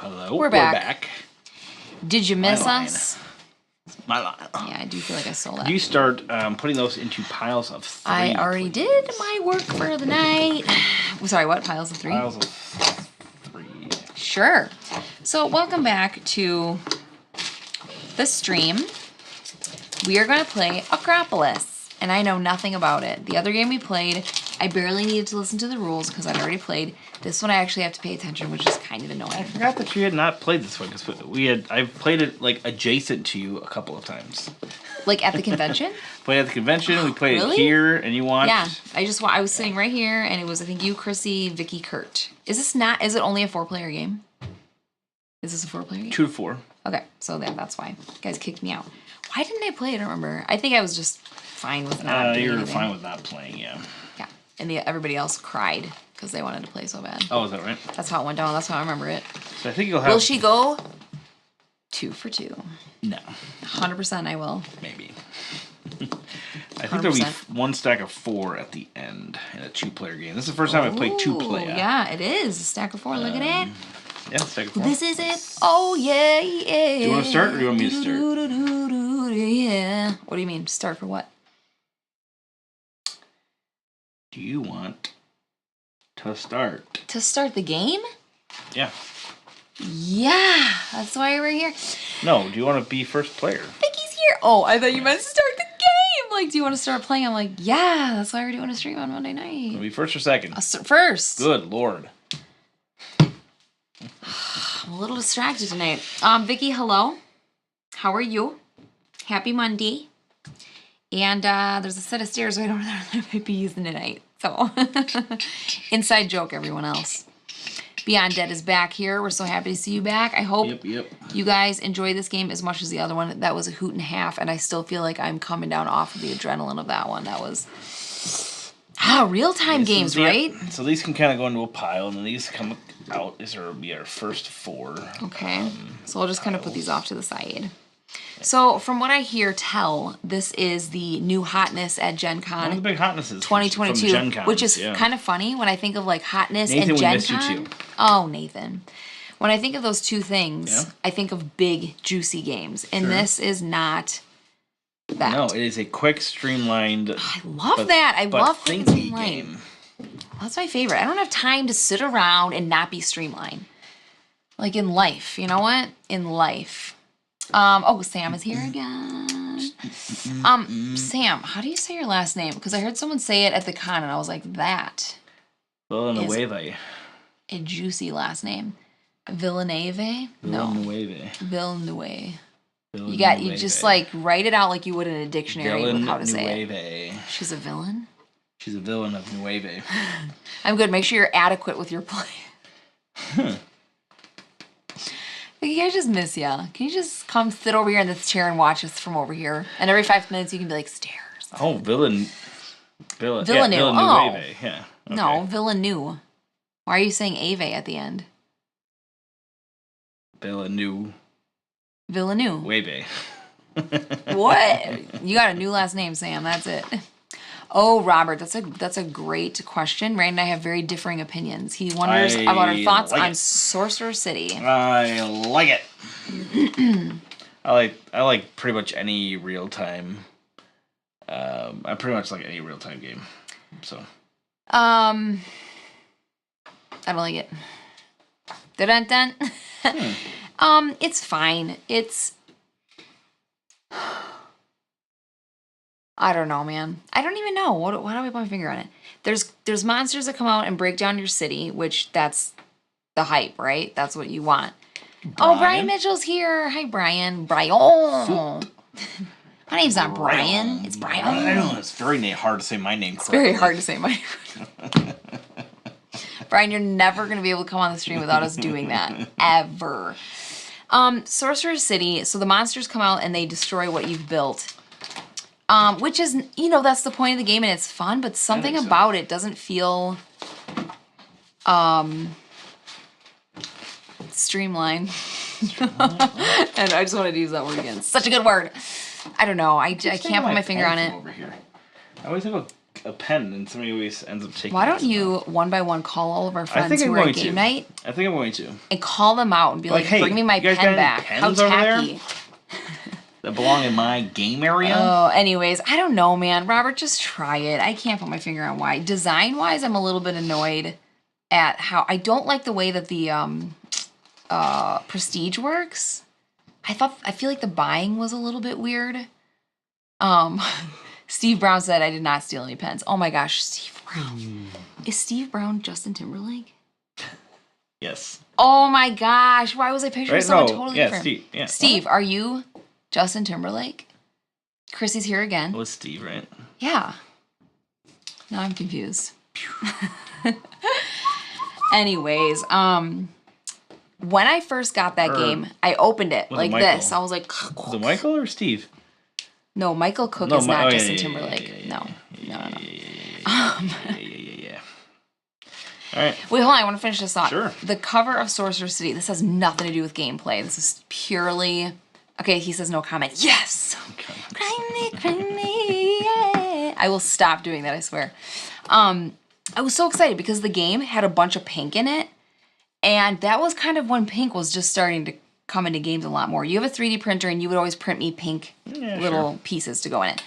Hello. We're back. Did you miss us? My line. Yeah, I do feel like I stole that. You start putting those into piles of 3. I already did my work for the night. I'm sorry, what? Piles of 3? Piles of 3. Sure. So welcome back to the stream. We are going to play Akropolis, and I know nothing about it. The other game we played, I barely needed to listen to the rules because I'd already played. This one I actually have to pay attention, which is kind of annoying. I forgot that you had not played this one because I've played it like adjacent to you a couple of times. Like at the convention? Played at the convention. We played Really? it here, and you watched. Yeah, I was sitting right here, and it was I think you, Chrissy, Vicky, Kurt. Is it only a 4-player game? Is this a 4-player game? 2 to 4. Okay, so that's why you guys kicked me out. Why didn't I play? I don't remember. I think I was just fine with not doing You were anything. fine with not playing, yeah. Yeah, and everybody else cried because they wanted to play so bad. Oh, is that right? That's how it went down. That's how I remember it. So I think you'll have. Will she go 2 for 2? No. 100% I will. Maybe. I think there'll be 1 stack of 4 at the end in a 2-player game. This is the first time I played 2-player. Yeah, it is. A stack of 4. Look at it. Yeah, stack of 4. This is it. Oh, yeah, yeah. Do you want to start or do you want me to start? Yeah. What do you mean? Start for what? Do you want to start? To start the game? Yeah. Yeah. That's why we're here. No, do you want to be first player? Vicky's here. Oh, I thought you meant to start the game. Like, do you want to start playing? I'm like, yeah. That's why we're doing a stream on Monday night. Want to be first or second? First. Good Lord. I'm a little distracted tonight. Vicky, hello. How are you? Happy Monday. And there's a set of stairs I don't know that I might be using tonight. So, inside joke, everyone else. Beyond Dead is back here. We're so happy to see you back. I hope you guys enjoy this game as much as the other one. That was a hoot and a half, and I still feel like I'm coming down off of the adrenaline of that one. That was real-time games, right? So these can kind of go into a pile, and then these come out. These will be our first 4. Okay. So I'll just kind of put these off to the side. So from what I hear this is the new hotness at Gen Con. One of the big hotnesses 2022, from Gen Con, which is kind of funny when I think of like hotness Nathan, and Gen we missed Con. you too. Oh, Nathan. When I think of those two things, I think of big, juicy games. And this is not that. No, it is a quick, streamlined... I love that. I love quick and streamlined. game. That's my favorite. I don't have time to sit around and not be streamlined. Like in life. You know what? In life. Sam is here again. Sam, how do you say your last name? Because I heard someone say it at the con, and I was like, that Villanueva. A juicy last name. Villeneuve? No. Villeneuve. You just like write it out like you would in a dictionary with how to say it. She's a villain? She's a villain of Nueve. I'm good. Make sure you're adequate with your play. Like, I just miss ya. Can you just come sit over here in this chair and watch us from over here? And every 5 minutes you can be like, stairs. Oh, Villeneuve. Oh. Yeah. Okay. No, Villeneuve. Why are you saying Ave at the end? Villeneuve. Webe. What? You got a new last name, Sam. That's it. Oh, Robert, that's a great question. Rand and I have very differing opinions. He wonders about our thoughts on Sorcerer City. I like it. I like pretty much any real time. I pretty much like any real time game. So. I don't like it. Dun dun. It's fine. I don't know, man. I don't even know. Why do I put my finger on it? There's monsters that come out and break down your city, which that's the hype, right? That's what you want. Oh, Brian Mitchell's here. Hi, Brian. My name's not Brian. It's Brian. I know. It's very hard to say my name correctly. It's very hard to say my name. Brian, you're never going to be able to come on the stream without us doing that. Ever. Sorcerer City. So the monsters come out and they destroy what you've built. Which is, that's the point of the game and it's fun, but something about it doesn't feel, streamlined. And I just wanted to use that word again. Such a good word. I don't know. I can't put my finger on it. Over here. I always have a pen, and somebody always ends up taking. Why don't you one by one call all of our friends who are at game night? I think I'm going to. And call them out and be like, hey, bring me my pen back. How tacky. That belong in my game area? Oh, anyways, I don't know, man. Robert, just try it. I can't put my finger on why. Design-wise, I'm a little bit annoyed at how... I don't like the way that the Prestige works. I feel like the buying was a little bit weird. Steve Brown said I did not steal any pens. Oh my gosh, Steve Brown. Is Steve Brown Justin Timberlake? Yes. Oh my gosh, why was I picturing someone totally different? Steve. Yeah. Steve, are you Justin Timberlake? Chrissy's here again. It was Steve, right? Yeah. Now I'm confused. Anyways, when I first got that game, I opened it like this. I was like, was it Michael or Steve? No, Michael Cook is not Justin Timberlake. No. All right. Wait, hold on. I want to finish this off. Sure. The cover of Sorcerer City. This has nothing to do with gameplay. This is purely... Okay, he says no comment. Yes! Cry me, yeah. I will stop doing that, I swear. I was so excited because the game had a bunch of pink in it. And that was kind of when pink was just starting to come into games a lot more. You have a 3D printer and you would always print me pink little pieces to go in it.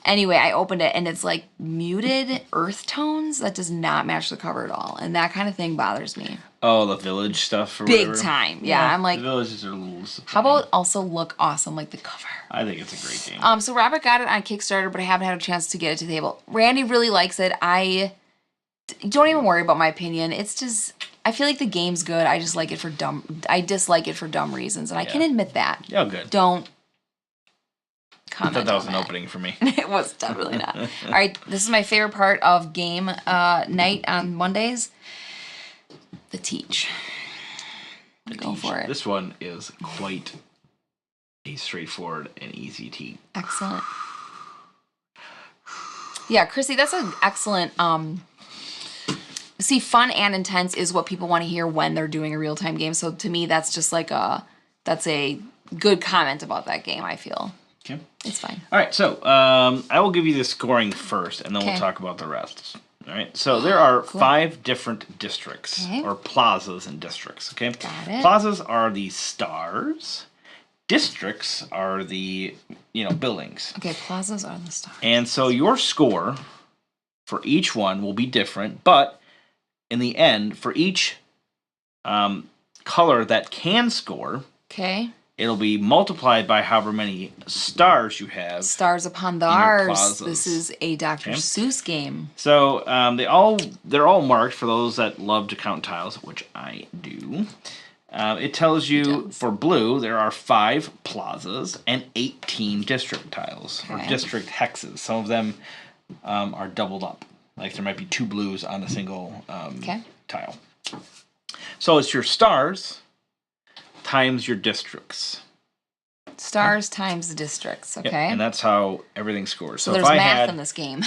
Anyway, I opened it and it's like muted earth tones that does not match the cover at all. And that kind of thing bothers me. Oh, the village stuff or Big whatever? Time. Yeah, I'm like... The villages are a little disappointing. How about also look awesome like the cover? I think it's a great game. So Robert got it on Kickstarter, but I haven't had a chance to get it to the table. Randy really likes it. Don't even worry about my opinion. It's just... I feel like the game's good. I just like it for dumb... I dislike it for dumb reasons, and I can admit that. Yeah, good. Don't comment I thought that was an opening for me. It was definitely not. All right, this is my favorite part of game night on Mondays. The teach. Go for it. This one is quite a straightforward and easy teach. Excellent. Yeah, Chrissy, that's an excellent... See, fun and intense is what people want to hear when they're doing a real-time game. So to me, that's just like that's a good comment about that game, I feel. Okay. It's fine. All right, so I will give you the scoring first, and then we'll talk about the rest. All right, so there are 5 different districts, or plazas and districts, okay? Got it. Plazas are the stars. Districts are the, buildings. Okay, plazas are the stars. And so your score for each one will be different, but in the end, for each color that can score, it'll be multiplied by however many stars you have. Stars upon the R's. This is a Dr. Seuss game. So they're all marked for those that love to count tiles, which I do. It tells you for blue there are 5 plazas and 18 district tiles or district hexes. Some of them are doubled up. Like there might be 2 blues on a single tile. So it's your stars times your districts. Stars times the districts, okay. Yeah, and that's how everything scores. So there's math in this game.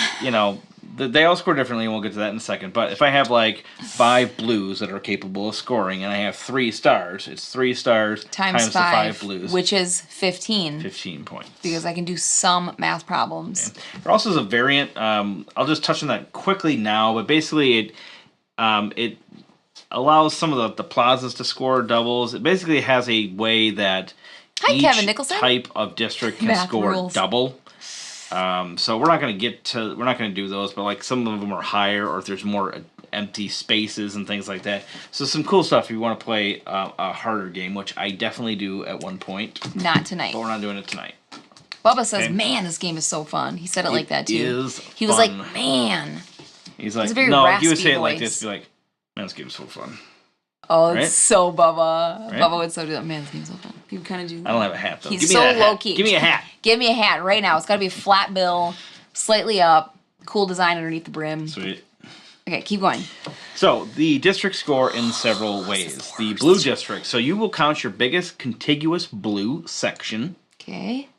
They all score differently, and we'll get to that in a second. But if I have like 5 blues that are capable of scoring, and I have 3 stars, it's 3 stars times the 5 blues. Which is 15. 15 points. Because I can do some math problems. Okay. There also is a variant. I'll just touch on that quickly now, but basically it allows some of the plazas to score doubles. It basically has a way that Kevin Nicholson. Type of district can score double. So we're not going to do those, but like some of them are higher, or if there's more empty spaces and things like that. So some cool stuff if you want to play a harder game, which I definitely do at one point. Not tonight. But we're not doing it tonight. Bubba says, "Man, this game is so fun." He said it like that too. He was fun. like, "Man." He's like, a very no, raspy he would say it voice. like this. Be like, "Man, this game's so fun." Oh, it's so Bubba. Right? Bubba would so do that. Man, this game's so fun. He would kind of do that. I don't have a hat though. He's Give me so that low hat. key. Give me a hat. Give me a hat right now. It's got to be a flat bill, slightly up, cool design underneath the brim. Sweet. Okay, keep going. So the districts score in several ways. The blue district. So you will count your biggest contiguous blue section. Okay.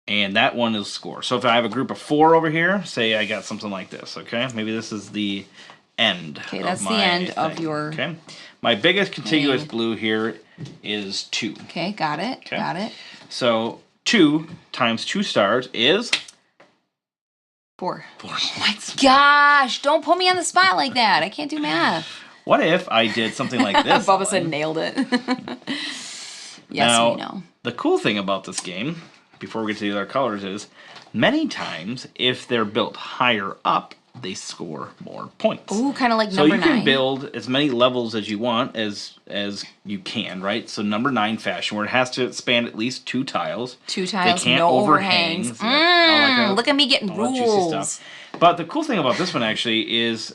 And that one is score. So if I have a group of 4 over here, say I got something like this, okay? Maybe this is the end. Okay, that's the end of your... Okay. My biggest contiguous blue here is 2. Okay, got it. Okay. Got it. So 2 times 2 stars is 4. 4 Oh my points. gosh! Don't put me on the spot like that. I can't do math. What if I did something like this? Bubba said nailed it. Yes, now, we know. The cool thing about this game, before we get to the other colors, is many times if they're built higher up, they score more points. Ooh, kind of like so number 9. So you can build as many levels as you want as you can, right? So number 9 fashion, where it has to span at least 2 tiles. 2 tiles, they can't no overhangs. overhangs. Look at me getting all that rules. juicy stuff. But the cool thing about this one actually is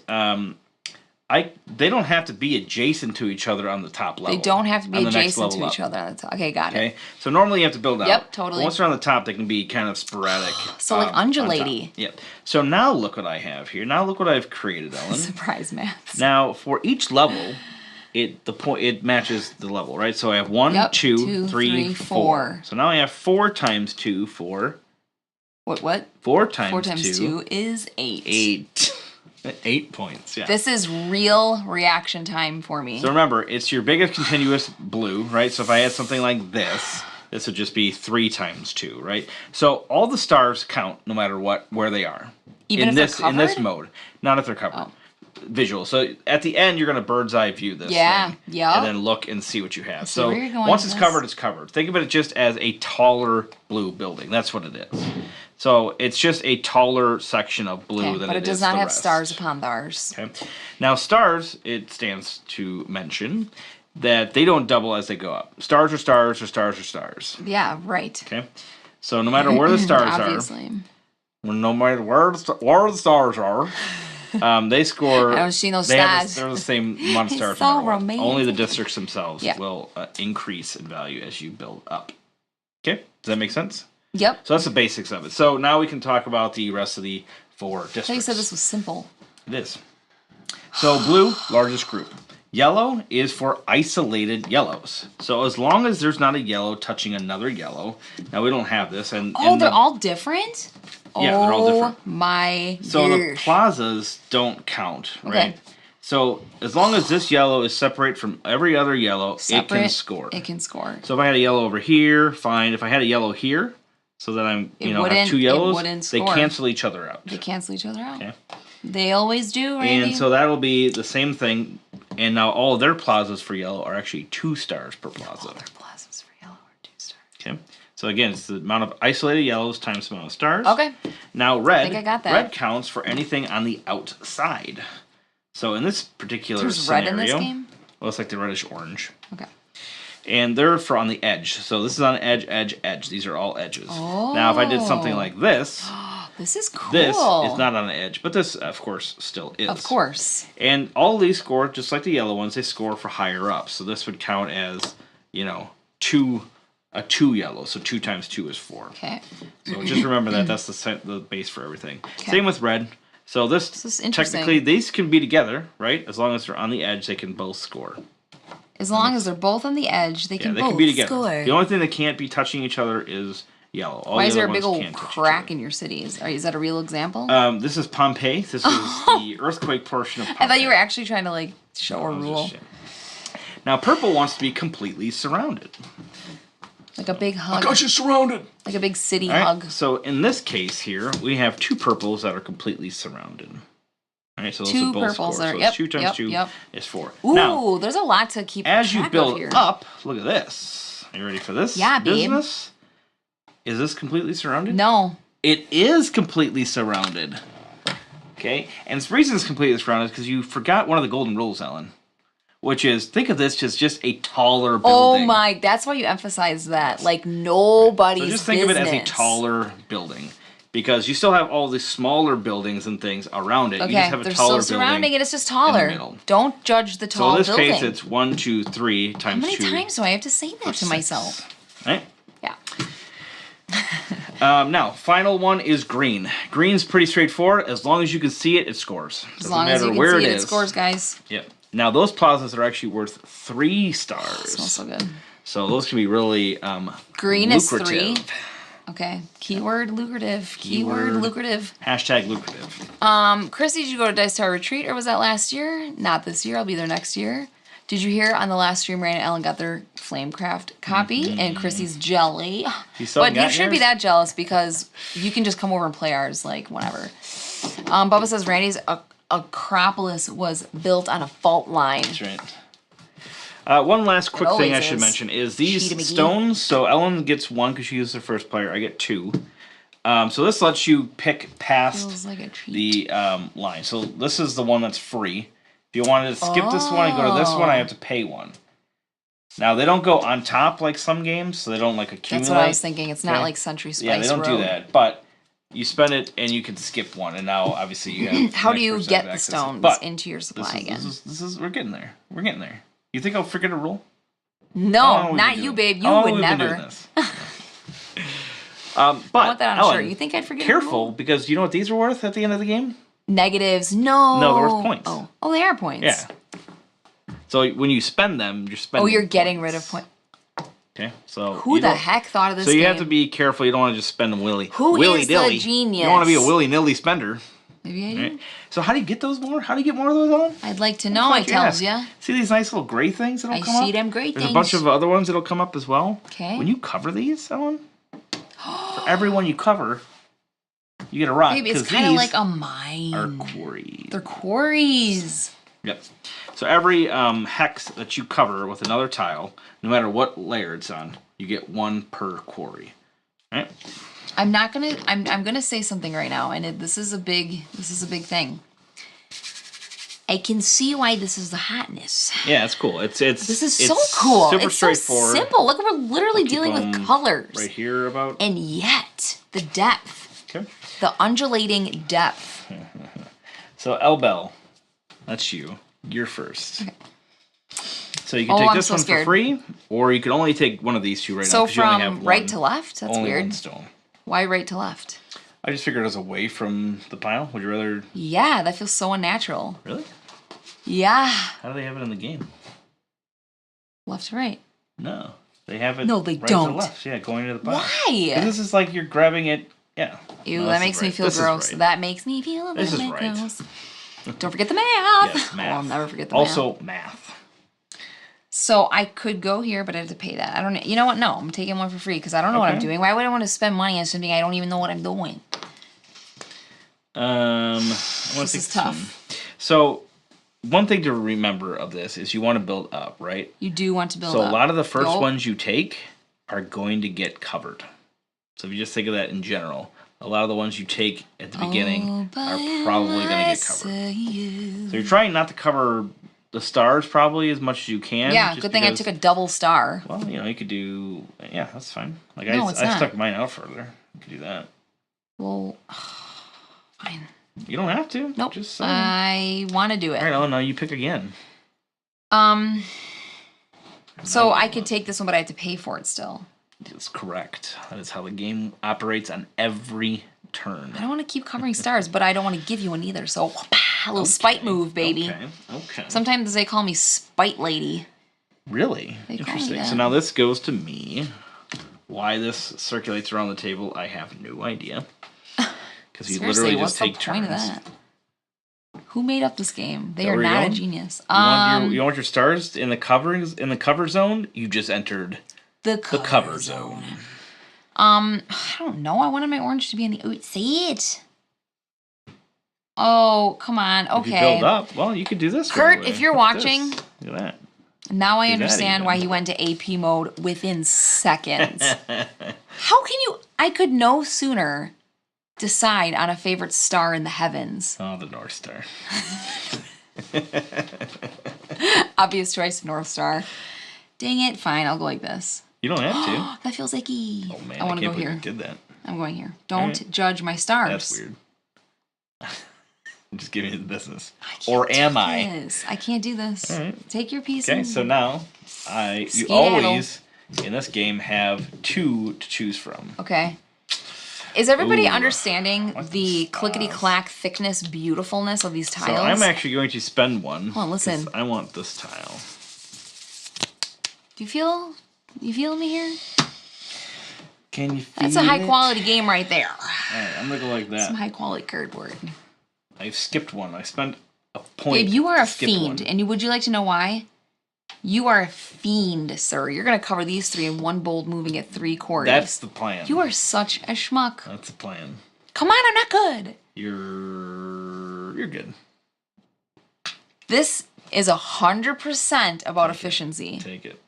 they don't have to be adjacent to each other on the top level. They don't have to be adjacent to each other on the top. Okay, got it. So normally you have to build out. Yep, totally. But once they're on the top, they can be kind of sporadic. So like undulaty. Yep. So now look what I have here. Now look what I've created, Ellen. Surprise maths. Now for each level, it matches the level, right? So I have 1, 2, 3, 4. So now I have 4 times 2, 4. What? 4 times 4 times 2 is 8. 8. 8 points, yeah. This is real reaction time for me. So remember, it's your biggest continuous blue, right? So if I had something like this would just be 3 times 2, right? So all the stars count no matter where they are. Even if they're covered? In this mode. Not if they're covered. Oh. Visual. So at the end, you're going to bird's eye view this thing. Yeah. And then look and see what you have. So once it's covered, it's covered. Think of it just as a taller blue building. That's what it is. So it's just a taller section of blue than but it is does not the have rest. stars upon theirs. Okay. Now stars, it stands to mention that they don't double as they go up. Stars are stars or stars are stars. Yeah, right. Okay. So no matter where the stars Obviously. no matter where the stars are, they score. I don't see no stars. They're the same amount of stars. So romantic. Only the districts themselves will increase in value as you build up. Okay, does that make sense? Yep. So that's the basics of it. So now we can talk about the rest of the 4 districts. I thought you said this was simple. It is. So blue, largest group. Yellow is for isolated yellows. So as long as there's not a yellow touching another yellow, now we don't have this. And they're all different? Yeah, they're all different. Oh my So the plazas don't count, right? Okay. So as long as this yellow is separate from every other yellow, it can score. It can score. So if I had a yellow over here, fine. If I had a yellow here, so that I'm, have 2 yellows, they cancel each other out. They cancel each other out. Okay. They always do, Randy. And so that'll be the same thing. And now all of their plazas for yellow are actually 2 stars per plaza. All their plazas for yellow are 2 stars. Okay. So again, it's the amount of isolated yellows times the amount of stars. Okay. Now red, I think I got that. Red counts for anything on the outside. So in this particular scenario, red in this game? Well, it's like the reddish orange. Okay. And they're for on the edge. So this is on edge, edge, edge. These are all edges. Oh. Now if I did something like this, this is cool. this is not on an edge, but this, of course, still is. Of course. And all of these score, just like the yellow ones, they score for higher up. So this would count as, 2 yellow. So 2 times 2 is 4. Okay. So just remember that. That's the base for everything. Okay. Same with red. So this is interesting. Technically, these can be together, right? As long as they're on the edge, they can both score. As long as they're both on the edge, they can both be together. Score. The only thing that can't be touching each other is yellow. All Why the is there other a big ones old crack in your cities? Is that a real example? This is Pompeii. This is the earthquake portion of Pompeii. I thought you were actually trying to show a rule. Now purple wants to be completely surrounded. Like a big hug. I got you surrounded. Like a big city hug. So in this case here, we have 2 purples that are completely surrounded. All right, so those 2 are both purples scores. are, So it's 2 times 2 is 4. Ooh, now, there's a lot to keep as track you build of here. up, look at this. Are you ready for this? Yeah, babe. Business? Is this completely surrounded? No. It is completely surrounded. Okay? And the reason it's completely surrounded is because you forgot one of the golden rules, Ellen. Which is, think of this as just a taller building. Oh my, that's why you emphasize that. Like nobody's So just think of it as a taller building. Because you still have all the smaller buildings and things around it. Okay, you just have a they're taller still surrounding building it. It's just taller. Don't judge the tall building. So in this case, it's 1, 2, 3 times 2. How many times do I have to say that to myself? Right? Yeah. Now, final one is green. Green's pretty straightforward. As long as you can see it, it scores. As long as you can see it, it scores, guys. Yep. Now, those plazas are actually worth 3 stars. Oh, smells so good. So those can be really green lucrative. Is 3. Okay. Keyword lucrative. Keyword lucrative. Hashtag lucrative. Chrissy, did you go to Dice Tower Retreat or was that last year? Not this year. I'll be there next year. Did you hear on the last stream, Ryan and Ellen got their Flamecraft copy and Chrissy's Jelly? But you shouldn't be that jealous because you can just come over and play ours, like, whenever. Bubba says Randy's Akropolis was built on a fault line. That's right. One last quick thing I should mention is these stones. So Ellen gets 1 because she was the first player. I get 2. So this lets you pick past the line. So this is the one that's free. If you wanted to skip this one and go to this one, I have to pay 1. Now, they don't go on top like some games, so they don't, like, accumulate. That's what I was thinking. It's not like Century Spice. Yeah, they don't do that. But you spend it, and you can skip 1. And now, obviously, you have... How do you get the stones into your supply again? We're getting there. We're getting there. You think I'll forget a rule? No, not you, babe. You would never. But, I want that on a shirt. You think I'd forget a rule? Careful, because you know what these are worth at the end of the game? Negatives. No. No, they're worth points. Oh, they are points. Yeah. So when you spend them, you're spending. Oh, you're getting rid of points. Okay, so who the heck thought of this? So you game? have to be careful. You don't want to just spend them willy-nilly. Who is the genius? You don't want to be a willy-nilly spender. Maybe I do. Right? So how do you get those more? How do you get more of those on? I'd like to know. I tells ya. See these nice little gray things that'll come up? I see them gray things. There's a bunch of other ones that'll come up as well. Okay. When you cover these, Ellen, for every one you cover, you get a rock. Baby, it's kind of like a mine. Are quarries. They're quarries. Yep. So every hex that you cover with another tile, no matter what layer it's on, you get 1 per quarry. All right? I'm gonna say something right now, and this is a big thing. I can see why this is the hotness. Yeah, it's cool. This is so cool. Super it's straightforward. So simple. Look, we're literally dealing with colors. Right here about. And yet, the depth. Okay. The undulating depth. So, Elbel, that's you. You're first. Okay. So you can take this one for free, or you can only take one of these 2 right now. So from right to left? That's only weird. 1 stone. Why right to left? I just figured it was away from the pile. Would you rather... Yeah, that feels so unnatural. Really? Yeah. How do they have it in the game? Left to right. No. They have it right to left. Yeah, going to the pile. Why? This is like you're grabbing it... Yeah. Ew, that makes me feel gross. That makes me feel a little bit gross. Don't forget the math. Yes, math. Oh, I'll never forget the math. Also, math. So I could go here, but I have to pay that. I don't. You know what? No, I'm taking one for free because I don't know what I'm doing. Why would I want to spend money on something I don't even know what I'm doing? This is tough. So, one thing to remember of this is you want to build up, right? You do want to build up. So a lot of the first ones you take are going to get covered. So if you just think of that in general, a lot of the ones you take at the beginning are probably going to get covered. So you're trying not to cover the stars probably as much as you can. Yeah, good thing I took a double star. Well, you could do... Yeah, that's fine. Like no, I stuck mine out further. You could do that. Well, fine. You don't have to. Nope. Just I want to do it. All right, oh, no, you pick again. So I could take this one, but I have to pay for it still. That's correct. That is how the game operates on every turn. I don't want to keep covering stars, but I don't want to give you one either. So, a little spite move, baby. Okay. Sometimes they call me Spite Lady. Really? Interesting. So now this goes to me. Why this circulates around the table, I have no idea. Because you literally just take turns. What's the point of that? Who made up this game? They are not a genius. You want your stars in the cover zone? You just entered the cover zone. I don't know. I wanted my orange to be on the outside. Oh, come on. Okay. If you build up, well, you could do this. Kurt, if you're watching, look at that. Now I understand why he went to AP mode within seconds. How can you? I could no sooner decide on a favorite star in the heavens. Oh, the North Star. Obvious choice, North Star. Dang it. Fine, I'll go like this. You don't have to. That feels icky. Oh, man. I want to go here. You did that. I'm going here. Don't judge my stars. That's weird. I'm just giving you the business. Or am I? I can't do this. All right. Take your piece. Okay, so now you always in this game have 2 to choose from. Okay. Is everybody understanding the clickety-clack thickness, beautifulness of these tiles? So I'm actually going to spend one. Hold on, listen. I want this tile. Do you feel me here? Can you feel That's a high-quality game right there. All right, I'm going to go like that. Some high-quality cardboard. I've skipped one. I spent a point. Babe, you are a fiend. And would you like to know why? You are a fiend, sir. You're going to cover these 3 in one bold moving at 3 quarters. That's the plan. You are such a schmuck. That's the plan. Come on, I'm not good. You're good. This is 100% about efficiency. Take it.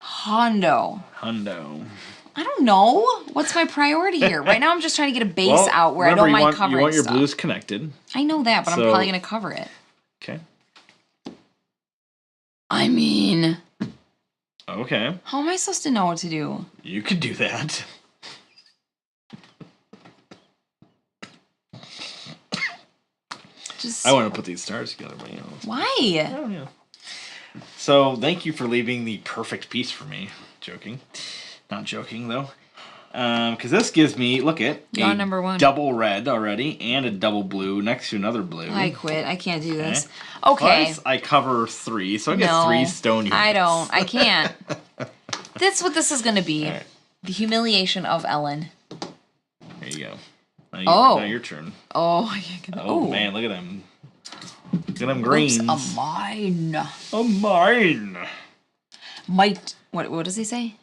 Hundo. I don't know. What's my priority here? Right now I'm just trying to get a base out where I don't mind covering You want your stuff. blues connected. I know that, but I'm probably going to cover it. Okay. I mean... Okay. How am I supposed to know what to do? You could do that. I want to put these stars together, but Why? Oh, yeah. So, thank you for leaving the perfect piece for me. Joking. Not joking, though. Because this gives me, look at, You're number 1. Double red already, and a double blue next to another blue. I quit. I can't do this. Okay. Plus, I cover 3, so I get 3 stone units. I don't. I can't. That's what this is going to be. Right. The humiliation of Ellen. There you go. Now your turn. Oh, I can't get that. Oh, man, look at them. Look at them greens. Oops, a mine. A mine. What does he say?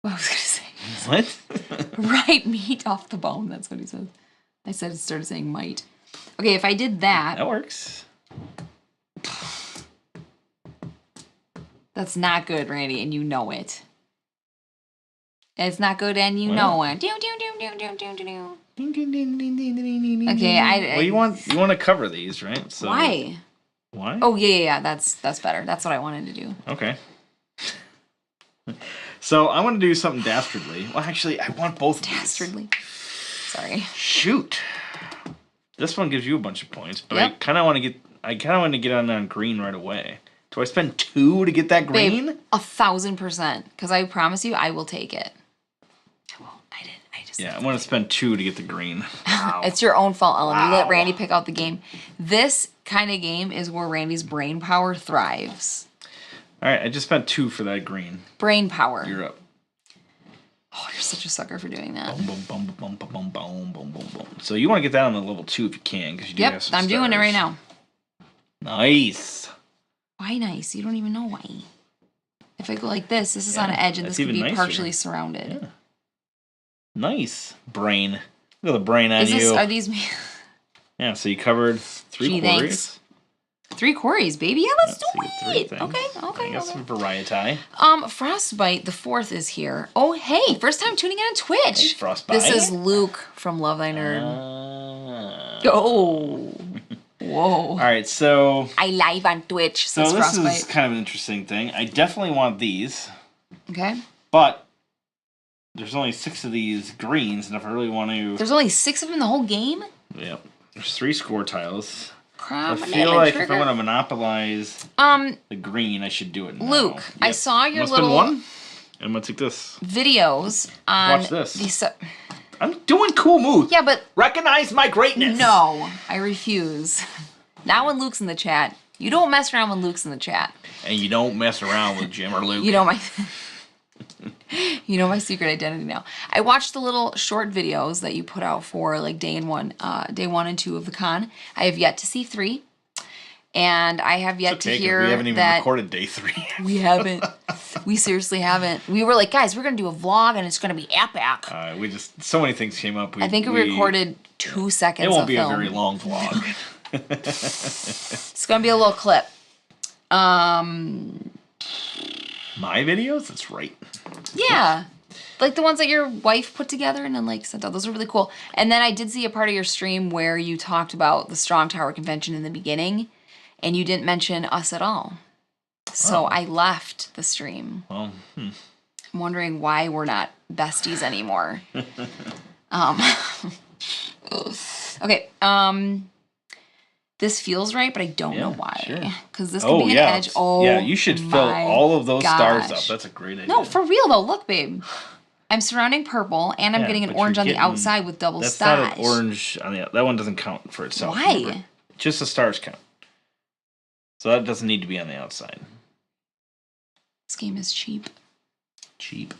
What I was going to say. What? Right meat off the bone. That's what he says. I started saying might. Okay, if I did that. That works. That's not good, Randy, and you know it. It's not good, and you know it. Okay, well, you want to cover these, right? So why? Why? Oh yeah. That's better. That's what I wanted to do. Okay. So I want to do something dastardly. Well, actually, I want both of these. Dastardly. Sorry. Shoot. This one gives you a bunch of points, but I kind of want to get on green right away. Do I spend 2 to get that green? Babe, 1,000%. Because I promise you, I will take it. I won't. I just. Yeah, I want to spend 2 to get the green. It's your own fault, Ellen. You let Randy pick out the game. This kind of game is where Randy's brain power thrives. All right, I just spent 2 for that green. Brain power. You're up. Oh, you're such a sucker for doing that. Boom, boom, boom, boom, boom, boom, boom, boom, boom. So you want to get that on the level 2 if you can, because you do have some I'm doing it right now. Nice. Why nice? You don't even know why. If I go like this is on an edge, and this could be partially surrounded. Yeah. Nice. Brain. Look at the brain on you. Are these... Yeah, so you covered 3 quarters. 3 quarries, baby. Yeah, let's do it. Okay. I got some variety. Frostbite, the 4th is here. Oh, hey, first time tuning in on Twitch. Hey, Frostbite. This is Luke from Love Thy Nerd. Oh. Whoa. All right, so... I live on Twitch, says Frostbite. This is kind of an interesting thing. I definitely want these. Okay. But there's only 6 of these greens, and if I really want to... There's only 6 of them in the whole game? Yep. There's 3 score tiles. I feel like if I'm going to monopolize the green, I should do it now. Luke, yep. I saw your little... one. I'm going to take this. Videos on... Watch this. I'm doing cool moves. Yeah, but... Recognize my greatness. No, I refuse. Not when Luke's in the chat. You don't mess around when Luke's in the chat. And you don't mess around with Jim or Luke. You know my... You know my secret identity now. I watched the little short videos that you put out for like day 1 and 2 of the con. I have yet to see 3. And I have yet to hear that... We haven't even recorded day 3. We haven't. We seriously haven't. We were like, guys, we're going to do a vlog and it's going to be epic. We just... So many things came up. I think we recorded 2 seconds of film. It won't be a very long vlog. It's going to be a little clip. My videos? That's right. Yeah. Like the ones that your wife put together and then like sent out. Those are really cool. And then I did see a part of your stream where you talked about the Strong Tower Convention in the beginning and you didn't mention us at all. So I left the stream. Well, I'm wondering why we're not besties anymore. Okay. This feels right, but I don't know why. Because this could be an edge. Oh, yeah, you should fill all of those stars up. That's a great idea. No, for real though. Look, babe. I'm surrounding purple, and I'm getting an orange on the outside with double stash. That's not an orange on the... That one doesn't count for itself. Why? Remember? Just the stars count. So that doesn't need to be on the outside. This game is cheap. Cheap.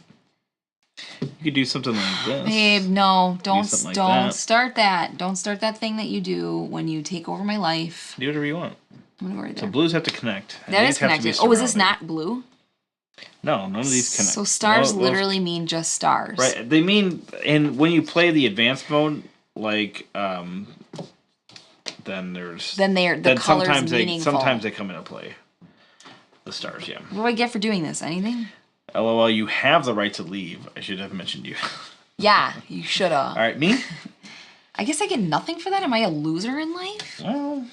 You could do something like this. Babe, no. Don't start that. Don't start that thing that you do when you take over my life. Do whatever you want. I'm gonna go right So there. blues have to connect. That is connected. Oh, is this not blue? No, none of these connect. So stars literally mean just stars. Right. They mean, and when you play the advanced mode, like, then there's... Then the colors meaningful. Sometimes they come into play. The stars, yeah. What do I get for doing this? Anything? LOL, you have the right to leave. I should have mentioned you. Yeah, you should have. All right, me? I guess I get nothing for that? Am I a loser in life? Well...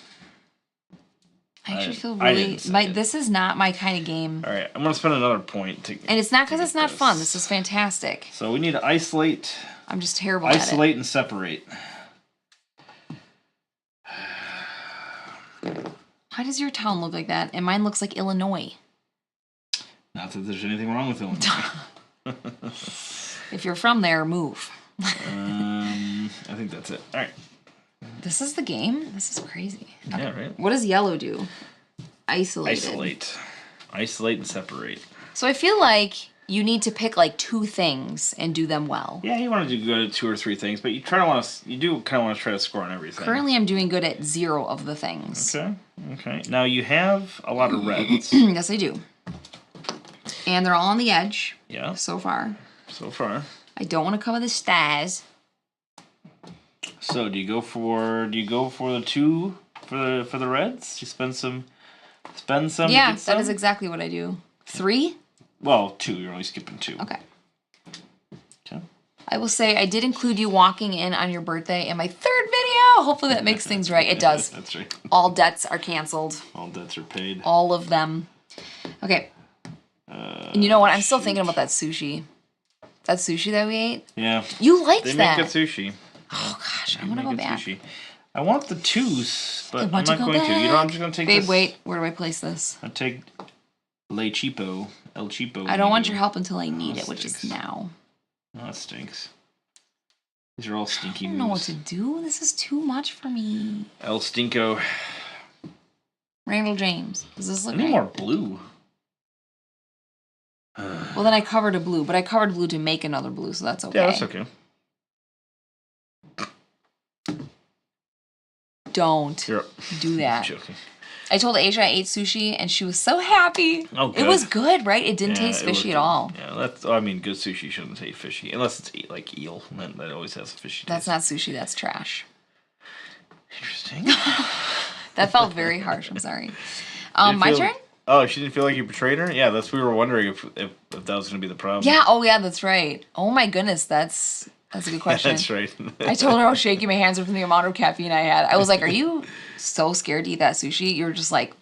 I actually feel really... This is not my kind of game. All right, I'm going to spend another point to... And it's not because it's not fun. This is fantastic. So we need to isolate... I'm just terrible at it. Isolate and separate. Why does your town look like that? And mine looks like Illinois. Not that there's anything wrong with Illinois. If you're from there, move. I think that's it. All right. This is the game? This is crazy. Okay. Yeah, right. What does yellow do? Isolate. Isolate and separate. So I feel like you need to pick like 2 things and do them well. Yeah, you want to go to 2 or 3 things, but you do kind of want to try to score on everything. Currently, I'm doing good at 0 of the things. Okay. Now you have a lot of reds. Yes, I do. And they're all on the edge. Yeah. So far. I don't want to cover the stars. So do you go for the 2 for the reds? You spend some. Yeah, that is exactly what I do. 3? Well, 2. You're only skipping 2. Okay. I will say I did include you walking in on your birthday in my 3rd video. Hopefully that makes things right. It does. That's right. All debts are canceled. All debts are paid. All of them. Okay. And you know what? I'm still thinking about that sushi. That sushi that we ate. Yeah. You liked that. They make good sushi. Oh gosh, I'm gonna go back. Sushi. I want the 2s, but I'm not going to. You know, I'm just gonna take this. Babe, wait. Where do I place this? I take El Cheapo. I don't want your help until I need it, which is now. Oh, that stinks. These are all stinky moves. I don't know what to do. This is too much for me. El Stinko. Randall James. Does this look I need more blue. Well, then I covered a blue, but I covered blue to make another blue, so that's okay. Yeah, that's okay. Don't do that. I'm joking. I told Asia I ate sushi, and she was so happy. Oh, good. It was good, right? It didn't taste fishy at all. Yeah, good sushi shouldn't taste fishy. Unless it's like eel. Then that always has a fishy taste. That's not sushi, that's trash. Interesting. That felt very harsh, I'm sorry. My turn? Oh, she didn't feel like you betrayed her? Yeah, we were wondering if that was going to be the problem. Yeah, yeah, that's right. Oh my goodness, that's a good question. That's right. I told her how shaky my hands were from the amount of caffeine I had. I was like, are you so scared to eat that sushi? You were just like,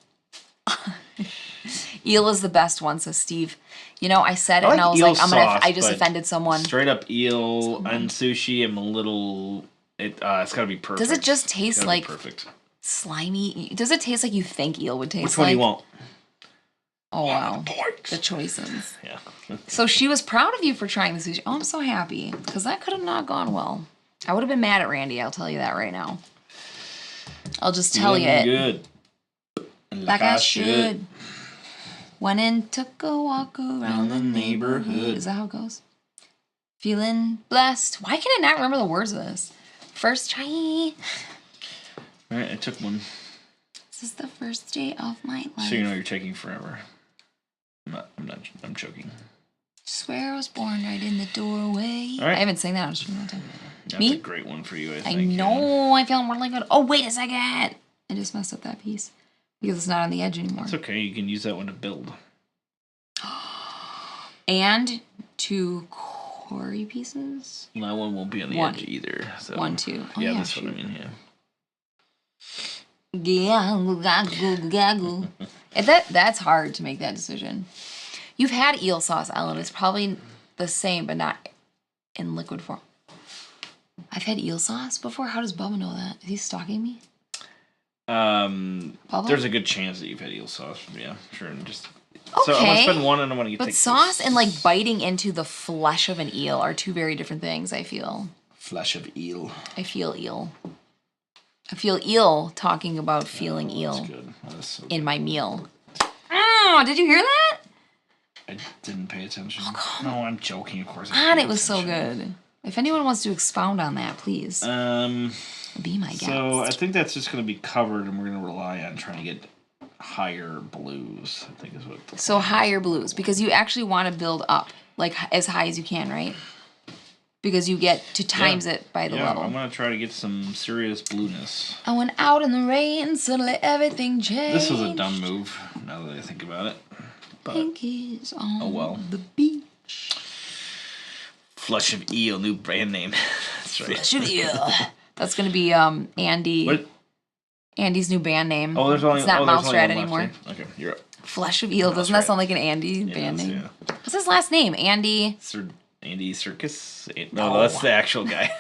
eel is the best one, says Steve. You know, I said it and I was like, I just offended someone. Straight up eel and sushi, I'm a little, it's got to be perfect. Does it just taste like perfect? Slimy? Does it taste like you think eel would taste like? Which one do you want? Oh, wow. The choices. Yeah. So she was proud of you for trying the sushi. Oh, I'm so happy. Because that could have not gone well. I would have been mad at Randy. I'll tell you that right now. I'll just tell you it. Good. Like I should. Went and took a walk around the neighborhood. Is that how it goes? Feeling blessed. Why can I not remember the words of this? First try. All right, I took one. This is the first day of my life. So you know you're taking forever. I'm choking. Swear I was born right in the doorway. All right. I haven't sang that. I was trying to That's Me? a great one for you, I think. I know. I feel really good. Oh, wait a second. I just messed up that piece. Because it's not on the edge anymore. It's okay. You can use that one to build. And 2 quarry pieces. That one won't be on the edge either. So. 1, 2. Oh, yeah, that's what I mean, That's hard to make that decision. You've had eel sauce, Ellen. It's probably the same, but not in liquid form. I've had eel sauce before. How does Bubba know that? Is he stalking me? There's a good chance that you've had eel sauce. Yeah, sure. And just okay. So I'm gonna spend 1, and I'm gonna get. But sauce and like biting into the flesh of an eel are 2 very different things. I feel. Flesh of eel. I feel eel. I feel eel talking about feeling eel. That's good. That is so good. In my meal. Oh, did you hear that? I didn't pay attention. Oh, no, I'm joking. Of course. It was so good. If anyone wants to expound on that, please. Be my guest. So I think that's just going to be covered, and we're going to rely on trying to get higher blues, I think is what. So higher blues, because you actually want to build up, like as high as you can, right? Because you get to times it by the level. I'm gonna try to get some serious blueness. I went out in the rain, suddenly everything changed. This was a dumb move, now that I think about it. But, Pinkies on the beach. Flush of Eel, new brand name. That's right. Flush of Eel. That's gonna be Andy. What? Andy's new band name. Oh, there's only. It's not there's only Mousetrap one anymore. left, eh? Okay, you're up. Flush of Eel. Doesn't that sound like an Andy band name? Yeah. What's his last name? Andy. Andy Serkis? No, that's the actual guy.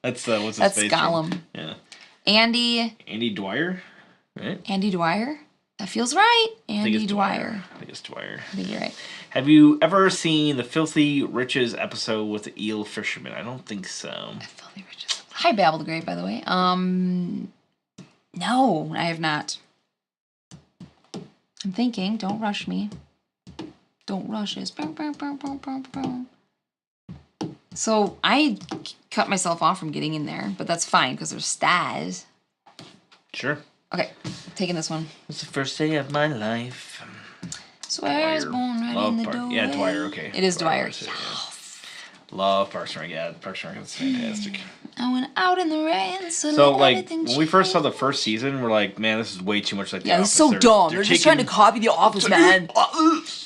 That's what's his face? That's Gollum. Yeah. Andy Dwyer, right? Andy Dwyer? That feels right. Andy Dwyer. I think it's Dwyer. I think you're right. Have you ever seen the Filthy Riches episode with the eel fisherman? I don't think so. Filthy Riches. Hi, Babble the Great, by the way. No, I have not. I'm thinking. Don't rush me. Don't rush us. So I cut myself off from getting in there, but that's fine because there's stars. Sure. Okay, taking this one. It's the first day of my life. Swears born right in the door. Yeah, Dwyer, okay. It is Dwyer. Yes. Love Parks and Rec. Yeah, Parks and Rec is fantastic. I went out in the rain, so like, when we first saw the first season, we're like, man, this is way too much like The Office. It's so dumb. They're just trying to copy The Office, man.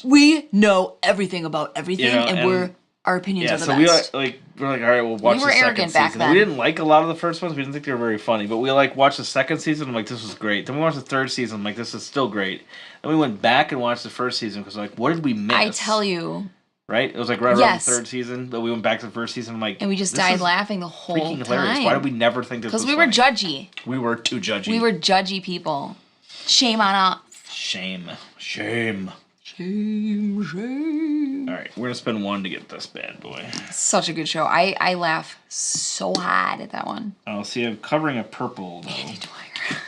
We know everything about everything, and our opinions are the best. So we're like, all right, we'll watch the second season. We didn't like a lot of the first ones. We didn't think they were very funny, but we watched the second season. I'm like, this was great. Then we watched the third season. I'm like, this is still great. Then we went back and watched the first season because like, what did we miss? I tell you. Right? It was like right around the third season, but we went back to the first season. I'm like, and we just died laughing the whole time. Hilarious. Why did we never think this was funny? Because we were judgy. We were too judgy. We were judgy people. Shame on us. Shame. All right, we're gonna spend one to get this bad boy. Such a good show. I laugh so hard at that one. Oh, see, I'm covering a purple though. Andy Dwyer.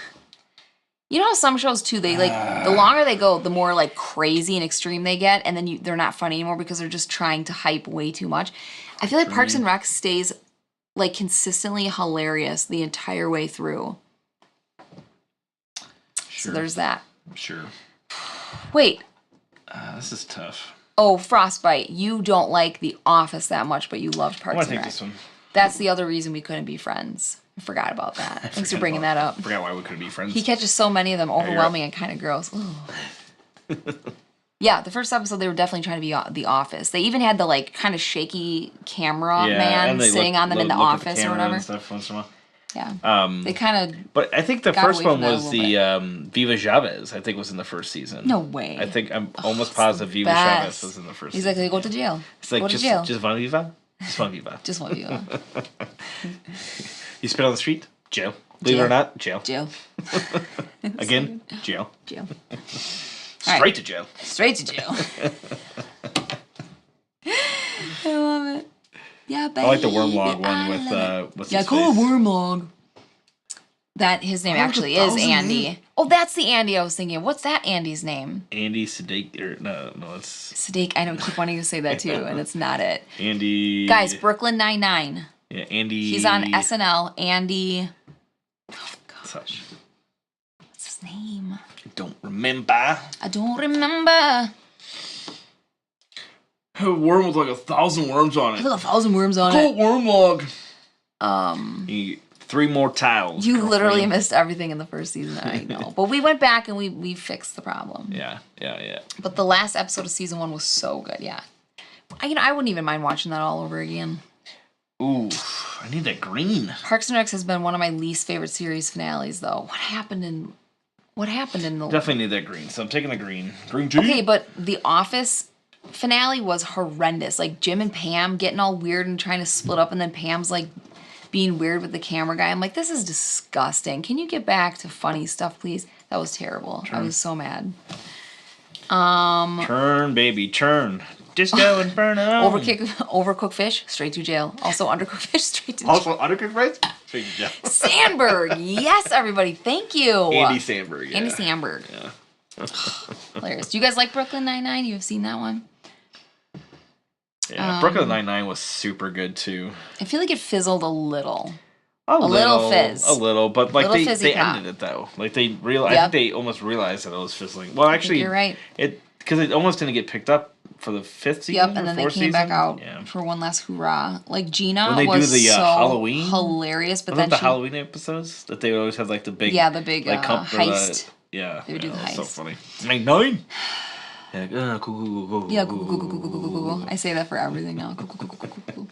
You know how some shows too, they like the longer they go, the more like crazy and extreme they get, and then they're not funny anymore because they're just trying to hype way too much. I feel like Parks and Rec stays like consistently hilarious the entire way through. Sure. So there's that. Sure. Wait. This is tough. Oh, Frostbite. You don't like The Office that much, but you loved Parks and Rec. I want to take this one. That's the other reason we couldn't be friends. I forgot about that. Thanks for bringing that up. I forgot why we couldn't be friends. He catches so many of them, overwhelming and kind of gross. Yeah, the first episode they were definitely trying to be The Office. They even had the like kind of shaky camera man sitting on them in the office or whatever. And stuff once in a while. Yeah. They kind of. But I think the first one was the Viva Chavez. I think was in the first season. No way. I think I'm almost positive Viva Chavez was in the first. He's like, they go to jail. It's like just one Viva. Just one Viva. Just one Viva. You spit on the street? Jail. Believe it or not, jail. Jail. Again, jail. Jail. Straight to jail. Straight to jail. I love it. Yeah, baby. I like the Wormlog one with what's his face? Call him Wormlog. That his name actually is Andy. Oh, that's the Andy I was thinking of. What's that Andy's name? Andy Sadiq, or no, it's Sadiq. I know, I keep wanting to say that too, and it's not it. Andy. Guys, Brooklyn Nine-Nine. Yeah, Andy. He's on SNL. Andy. Oh gosh. Such. What's his name? I don't remember. Worm with like 1,000 worms on it. Like 1,000 worms on it. Wormlog. You 3 more tiles. You literally missed everything in the first season. I know, but we went back and we fixed the problem. Yeah. But the last episode of season 1 was so good. Yeah, I wouldn't even mind watching that all over again. Ooh, I need that green. Parks and Rec has been one of my least favorite series finales, though. What happened in the? Definitely need that green, so I'm taking the green. Green tea. Okay, but The Office finale was horrendous. Like Jim and Pam getting all weird and trying to split up, and then Pam's like being weird with the camera guy. I'm like, this is disgusting. Can you get back to funny stuff, please? That was terrible. I was so mad. Turn, baby, turn. Disco Inferno. Overcooked fish, straight to jail. Also undercooked fish, straight to jail. Also undercooked rice, straight to jail. Sandberg, yes, everybody, thank you. Andy Sandberg. Yeah. Andy Sandberg. Yeah. Hilarious. Do you guys like Brooklyn Nine-Nine? You have seen that one? Yeah, Brooklyn Nine-Nine was super good too. I feel like it fizzled a little. A little fizz. A little, but like Little they fizzy pop. ended it though. Like they I Yep. think they almost realized that it was fizzling. Well, actually, you're right. Because it almost didn't get picked up for the 5th season. Yep, and or then they 4th came back season. out for one last hurrah. Like Gina when they was do the so Halloween, hilarious, but wasn't then the Halloween episodes that they always have like the big heist. They would do the that's so heist. funny. 9. Like, cool. Yeah, cool. I say that for everything now. Cool.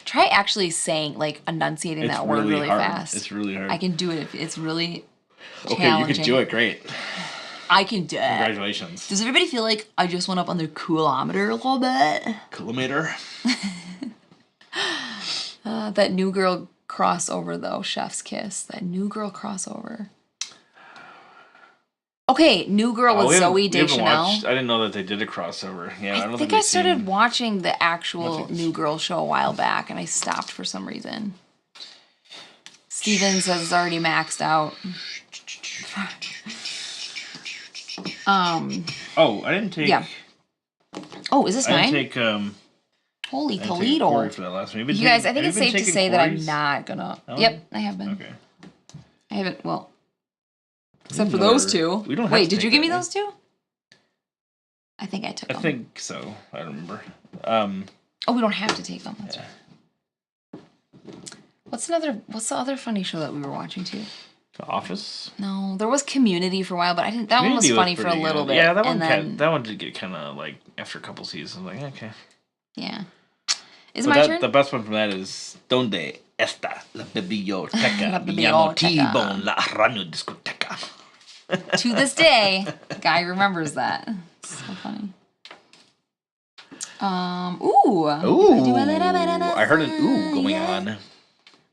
Try actually saying, like, enunciating that word really hard. fast. It's really hard. I can do it if it's really okay, challenging. you can do it great. I can do it. Congratulations. Does everybody feel like I just went up on their coolometer a little bit? Coolometer? That New Girl crossover, though, Chef's Kiss. That New Girl crossover. Okay, New Girl with Zooey Deschanel. I didn't know that they did a crossover. Yeah, I don't think I started watching the actual New Girl show a while back, and I stopped for some reason. Steven says it's already maxed out. Oh, I didn't take. Yeah. Oh, is this mine? I didn't take. Holy I didn't take Toledo! Corey for that last one. You guys, I think it's safe to say that I'm Corey's? not gonna. Oh. Yep, I have been. Okay. I haven't. Well, except for those two. We don't have Wait, to did take you give that me one. those two? I think I took I them. think so. I don't remember. Oh, we don't have to take them. That's Yeah. right. What's the other funny show that we were watching too? The Office. No, there was Community for a while, but I didn't. That one was Community funny for a pretty little good. bit. Yeah, that and then, that one did get kind of like after a couple seasons. Like okay. Yeah. Is it But my turn? the best one from that is Donde está la biblioteca? La Me llamo biblioteca. T-Bone la radio discoteca. To this day, Guy remembers that. It's so funny. Ooh. I heard an ooh going on.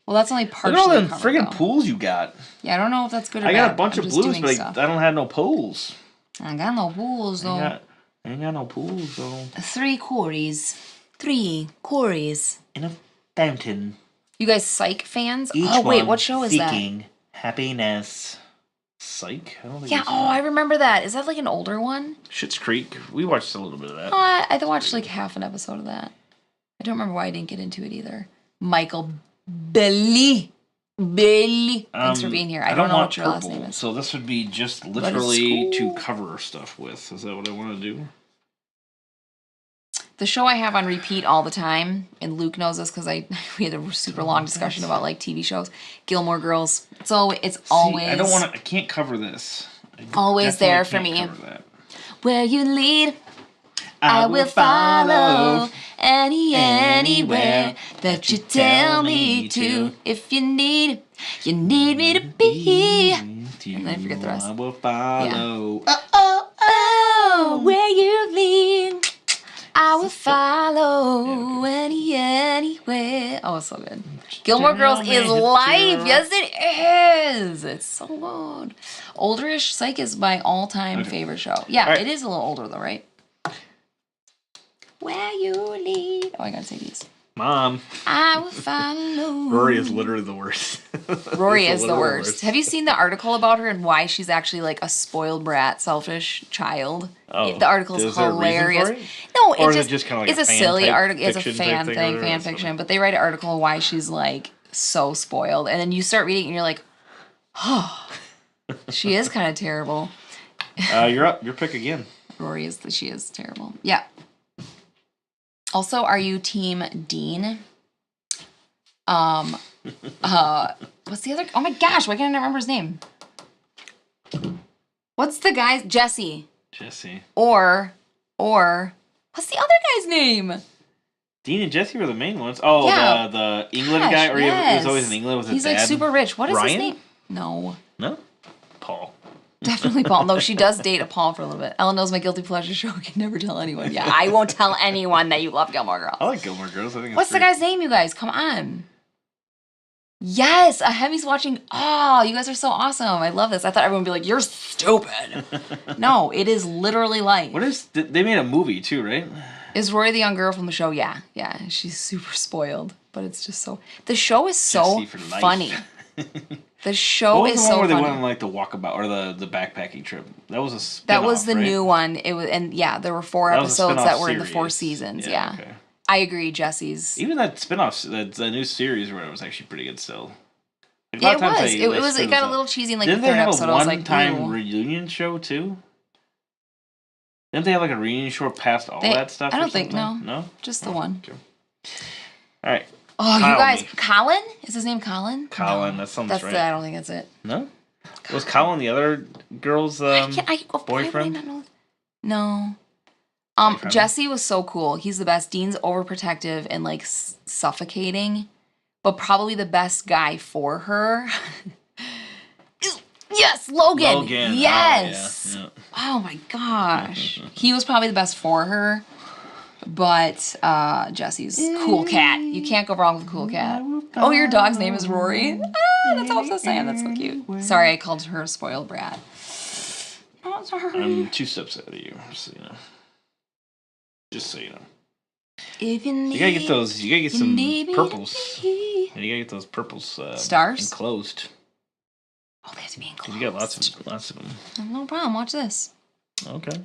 Well, that's only Look partially at all them covered, friggin' though. pools you got. Yeah, I don't know if that's good or I bad. got a bunch I'm of just blues, doing but stuff. I don't have no pools. I got no pools, though. I ain't got no pools, though. 3 quarries. 3 quarries. In a fountain. You guys Psych fans? Each Oh, wait, one what show is that? seeking happiness. Psych? I don't think Yeah, it's I remember that. Is that like an older one? Schitt's Creek. We watched a little bit of that. I watched like half an episode of that. I don't remember why I didn't get into it either. Michael Billy. Thanks for being here. I don't know want what your last purple, name is. So this would be just is literally to cool. cover stuff with. Is that what I want to do? The show I have on repeat all the time, and Luke knows this because we had a super long discussion about like TV shows. Gilmore Girls. So it's always. I don't want to. I can't cover this. Always there for Definitely me. can't cover that. Where you lead, I will follow. Anywhere that you tell me to. If you need me to be. And then I forget the rest. I will follow. Oh, where you lead, I will follow. Anywhere. Oh, it's so good. Gilmore Girls is life. Yes, it is. It's so good. Olderish. Psych is my all-time favorite show. Yeah, right. It is a little older though, right? Where you lead. Oh, I gotta say these. Mom. I will follow. Rory is literally the worst. Rory is the worst. Have you seen the article about her and why she's actually like a spoiled brat, selfish child? Oh, The article is is there a reason hilarious. for it? No, Or it's is just it just kinda like it's a a fan silly type article. It's a fiction fan type thing thing, or fan something? fiction. But they write an article why she's like so spoiled, and then you start reading and you're like, oh, she is kind of terrible. You're up. Your pick again. Rory she is terrible. Yeah. Also, are you team Dean? What's the other? Oh my gosh, why can't I remember his name? What's the guy's Jesse? Jesse. Or what's the other guy's name? Dean and Jesse were the main ones. Oh, Yeah. the England Gosh, guy, or he yes. was always in England with his He's dad. like super rich. What is his Ryan? name? No, No, Paul. definitely Paul. No, she does date a Paul for a little bit. Ellen knows my guilty pleasure show. I can never tell anyone. Yeah, I won't tell anyone that you love Gilmore Girls. I like Gilmore Girls. I think. It's What's the great. guy's name, you guys? Come on. Yes, Ahemi's watching. Oh, you guys are so awesome. I love this. I thought everyone would be like, you're stupid. No, it is literally life. What is? They made a movie too, right? Is Rory the young girl from the show? Yeah. She's super spoiled, but it's just so. The show is so Jesse for life. funny. The show What was is the one so where they funny. went on like the walkabout or the backpacking trip? That was a spin-off, That was the right? new one. It was, and yeah, there were 4 That was a episodes that spin-off were in the 4 series. seasons. Yeah. Okay. I agree, Jesse's. Even that spinoff, the new series where it was actually pretty good still. Like, Yeah, it was. It got a little cheesy in like the third episode. Didn't they have a one-time reunion show too? Didn't they have like a reunion show past all that stuff? I don't think no. Just the one. Okay. All right. Oh, you guys, Colin? Is his name Colin? Colin, that sounds right. I don't think that's it. No. Was Colin the other girl's boyfriend? No. Jesse was so cool. He's the best. Dean's overprotective and like suffocating, but probably the best guy for her. Yes, Logan. Yes. Oh, yeah. Oh my gosh. He was probably the best for her, but Jesse's cool cat. You can't go wrong with a cool cat. Oh, your dog's name is Rory. That's all I'm so saying. That's so cute. Sorry, I called her a spoiled brat. Oh, sorry. I'm 2 steps ahead of you, so you know. Just so you know. If you gotta get those. You gotta get some purples. And you gotta get those purples. Stars enclosed. Oh, they have to be enclosed. You got lots of them. No problem. Watch this. Okay.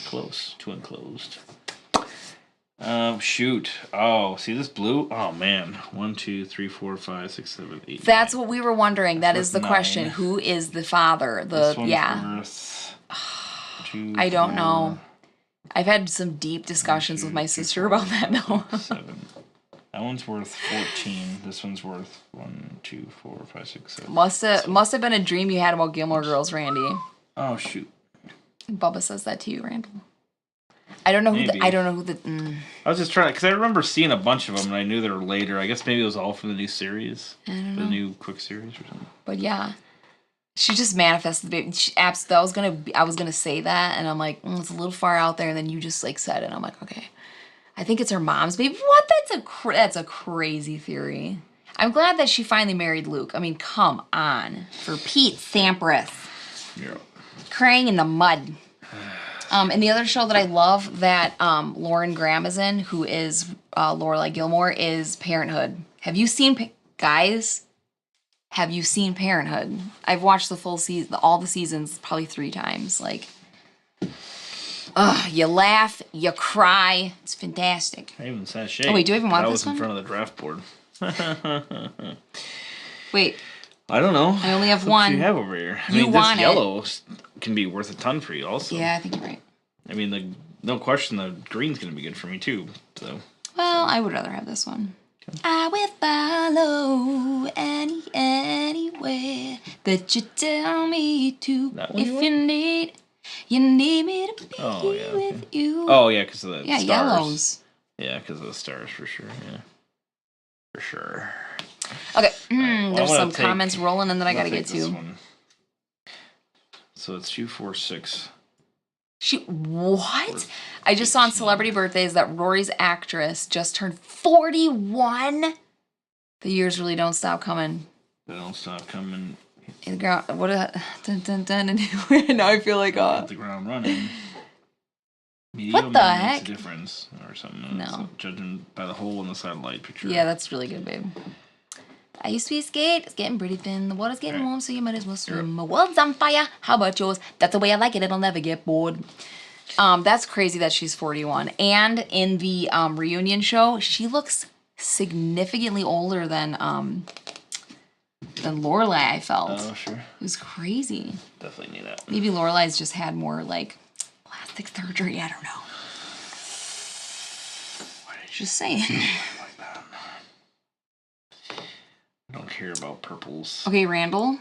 Close to enclosed. Shoot. Oh, see this blue? Oh man. 1, 2, 3, 4, 5, 6, 7, 8. That's what we were wondering. That is the question. Who is the father? This one's worth 2, I don't know. I've had some deep discussions with my sister about that though. 7. That one's worth 14. This one's worth 1, 2, 4, 5, 6, 7. Must have been a dream you had about Gilmore Girls, Randy. Oh shoot. Bubba says that to you, Randall. I don't know who the. I was just trying because I remember seeing a bunch of them and I knew they were later. I guess maybe it was all from the new series, the new quick series or something. But yeah, she just manifested the baby. I was gonna say that, and I'm like, it's a little far out there, and then you just like said it. And I'm like, okay, I think it's her mom's baby. What? That's a crazy theory. I'm glad that she finally married Luke. I mean, come on, for Pete Sampras. Yeah. Crying in the mud. And the other show that I love that Lauren Graham is in, who is Lorelai Gilmore, is Parenthood. Have you seen, guys? Have you seen Parenthood? I've watched the full season, all the seasons, probably 3 times. Like, you laugh, you cry. It's fantastic. I even said shit. Oh wait, do I even want this one? I was in front of the draft board. Wait. I don't know. I only have what one. You have over here. I mean, this yellow can be worth a ton for you, also. Yeah, I think you're right. I mean, no question, the green's going to be good for me too. So. Well, I would rather have this one. Okay. I will follow anywhere that you tell me to. If you need me to be with you. Oh yeah, because of the stars. Yellows. Yeah, because of the stars for sure. Yeah, for sure. Okay, there's some comments rolling in that I gotta get to. So it's 2, 4, 6. What? I just saw on Celebrity Birthdays that Rory's actress just turned 41. The years really don't stop coming. They don't stop coming. In the ground, what? Dun, dun, dun, and now I feel like hit the ground running. What the heck? Makes a difference or something. No. So judging by the hole in the satellite picture. Yeah, that's really good, babe. I used to be skate. It's getting pretty thin. The water's getting warm, so you might as well swim. My world's on fire. How about yours? That's the way I like it. It'll never get bored. That's crazy that she's 41. And in the reunion show, she looks significantly older than Lorelai, I felt. Oh, sure. It was crazy. Definitely knew that. Maybe Lorelai's just had more, like, plastic surgery. I don't know. Just saying. Like that. I don't care about purples. Okay, Randall.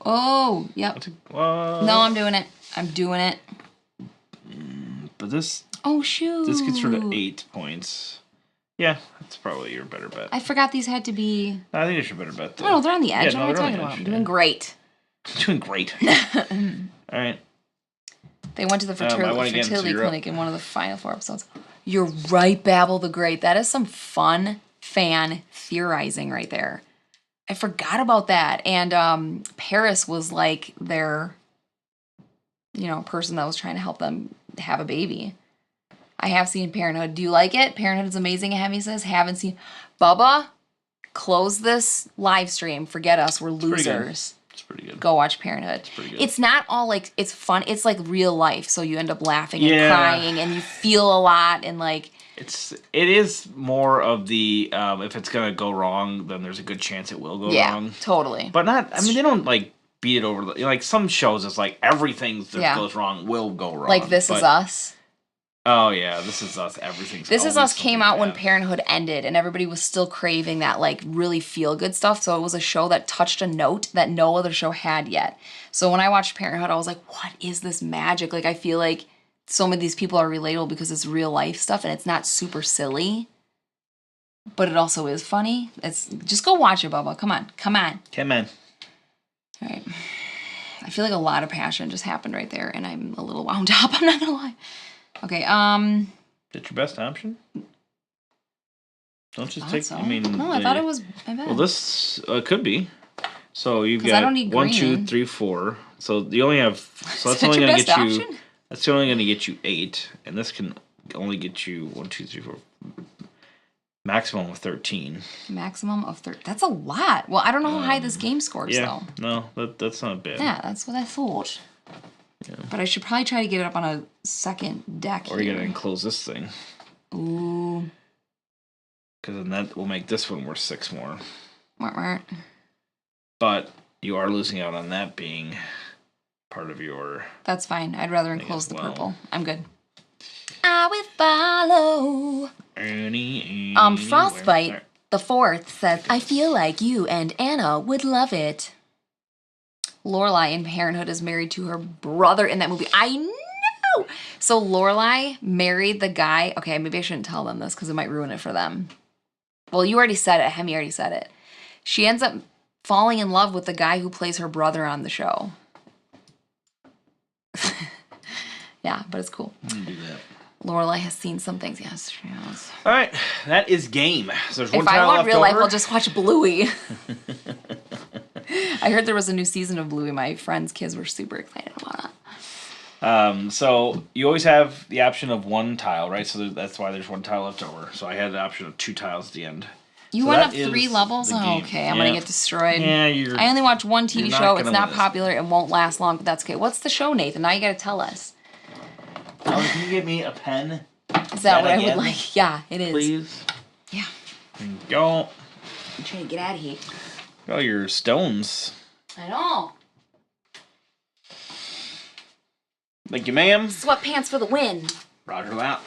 Oh, yep. No, I'm doing it. But this... Oh, shoot. This gets rid of 8 points. Yeah, that's probably your better bet. I forgot these had to be... I think it's your better bet, though. No, they're on the edge. What am I talking about? I'm doing great. Doing great. All right. They went to the fertility clinic in one of the final 4 episodes. You're right, Babel the Great. That is some fun fan theorizing right there. I forgot about that. And Paris was like their, person that was trying to help them have a baby. I have seen Parenthood. Do you like it? Parenthood is amazing, Hemi says. Haven't seen. Bubba, close this live stream. Forget us. We're losers. It's pretty good. Go watch Parenthood. It's pretty good. It's not all like, it's fun. It's like real life. So you end up laughing and crying and you feel a lot and like. It is more of the, if it's going to go wrong, then there's a good chance it will go wrong. Yeah, totally. But not, I mean, they don't like beat it over. Like some shows, it's like everything that goes wrong will go wrong. Like This Is Us. Oh yeah, This Is Us. This Is Us came out when Parenthood ended, and everybody was still craving that like really feel good stuff. So it was a show that touched a note that no other show had yet. So when I watched Parenthood, I was like, "What is this magic?" Like I feel like some of these people are relatable because it's real life stuff and it's not super silly, but it also is funny. It's just go watch it, Bubba. Come on. All right. I feel like a lot of passion just happened right there, and I'm a little wound up. I'm not gonna lie. Okay, That's your best option? Don't just take, so. I mean... No, I thought it was my bad. Well, this could be. So you've got I don't need 1, 2, green. 3, 4. So you only have... So that's Is that only your going to best get you... option? That's only going to get you 8. And this can only get you 1, 2, 3, 4... Maximum of 13. Maximum of 13. That's a lot. Well, I don't know how high this game scores, though. No, that's not bad. Yeah, that's what I thought. Yeah. But I should probably try to get it up on a second deck Or you got to enclose this thing. Ooh. Because then that will make this one worth 6 more. But you are losing out on that being part of your... That's fine. I'd rather enclose the purple. I'm good. I will follow. Frostbite, the 4th, says, I feel like you and Anna would love it. Lorelai in Parenthood is married to her brother in that movie. I know! So Lorelai married the guy... Okay, maybe I shouldn't tell them this because it might ruin it for them. Well, you already said it. Hemi already said it. She ends up falling in love with the guy who plays her brother on the show. Yeah, but it's cool. I'm gonna do that. Lorelai has seen some things. Yes, she has. All right, that is game. So there's one if tile I want left real life, over. I'll just watch Bluey. I heard there was a new season of Bluey. My friends' kids were super excited about it. So you always have the option of 1 tile, right? So that's why there's 1 tile left over. So I had the option of 2 tiles at the end. You so went up 3 levels? Oh, okay, I'm going to get destroyed. Yeah, I only watch one TV show. It's not win. popular. It won't last long, but that's okay. What's the show, Nathan? Now you got to tell us. Oh, can you give me a pen? Is that what I would like? Yeah, it is. Please? Yeah. There you go. I'm trying to get out of here. Oh, your stones. I know. Thank you, ma'am. Sweatpants for the win. Roger that.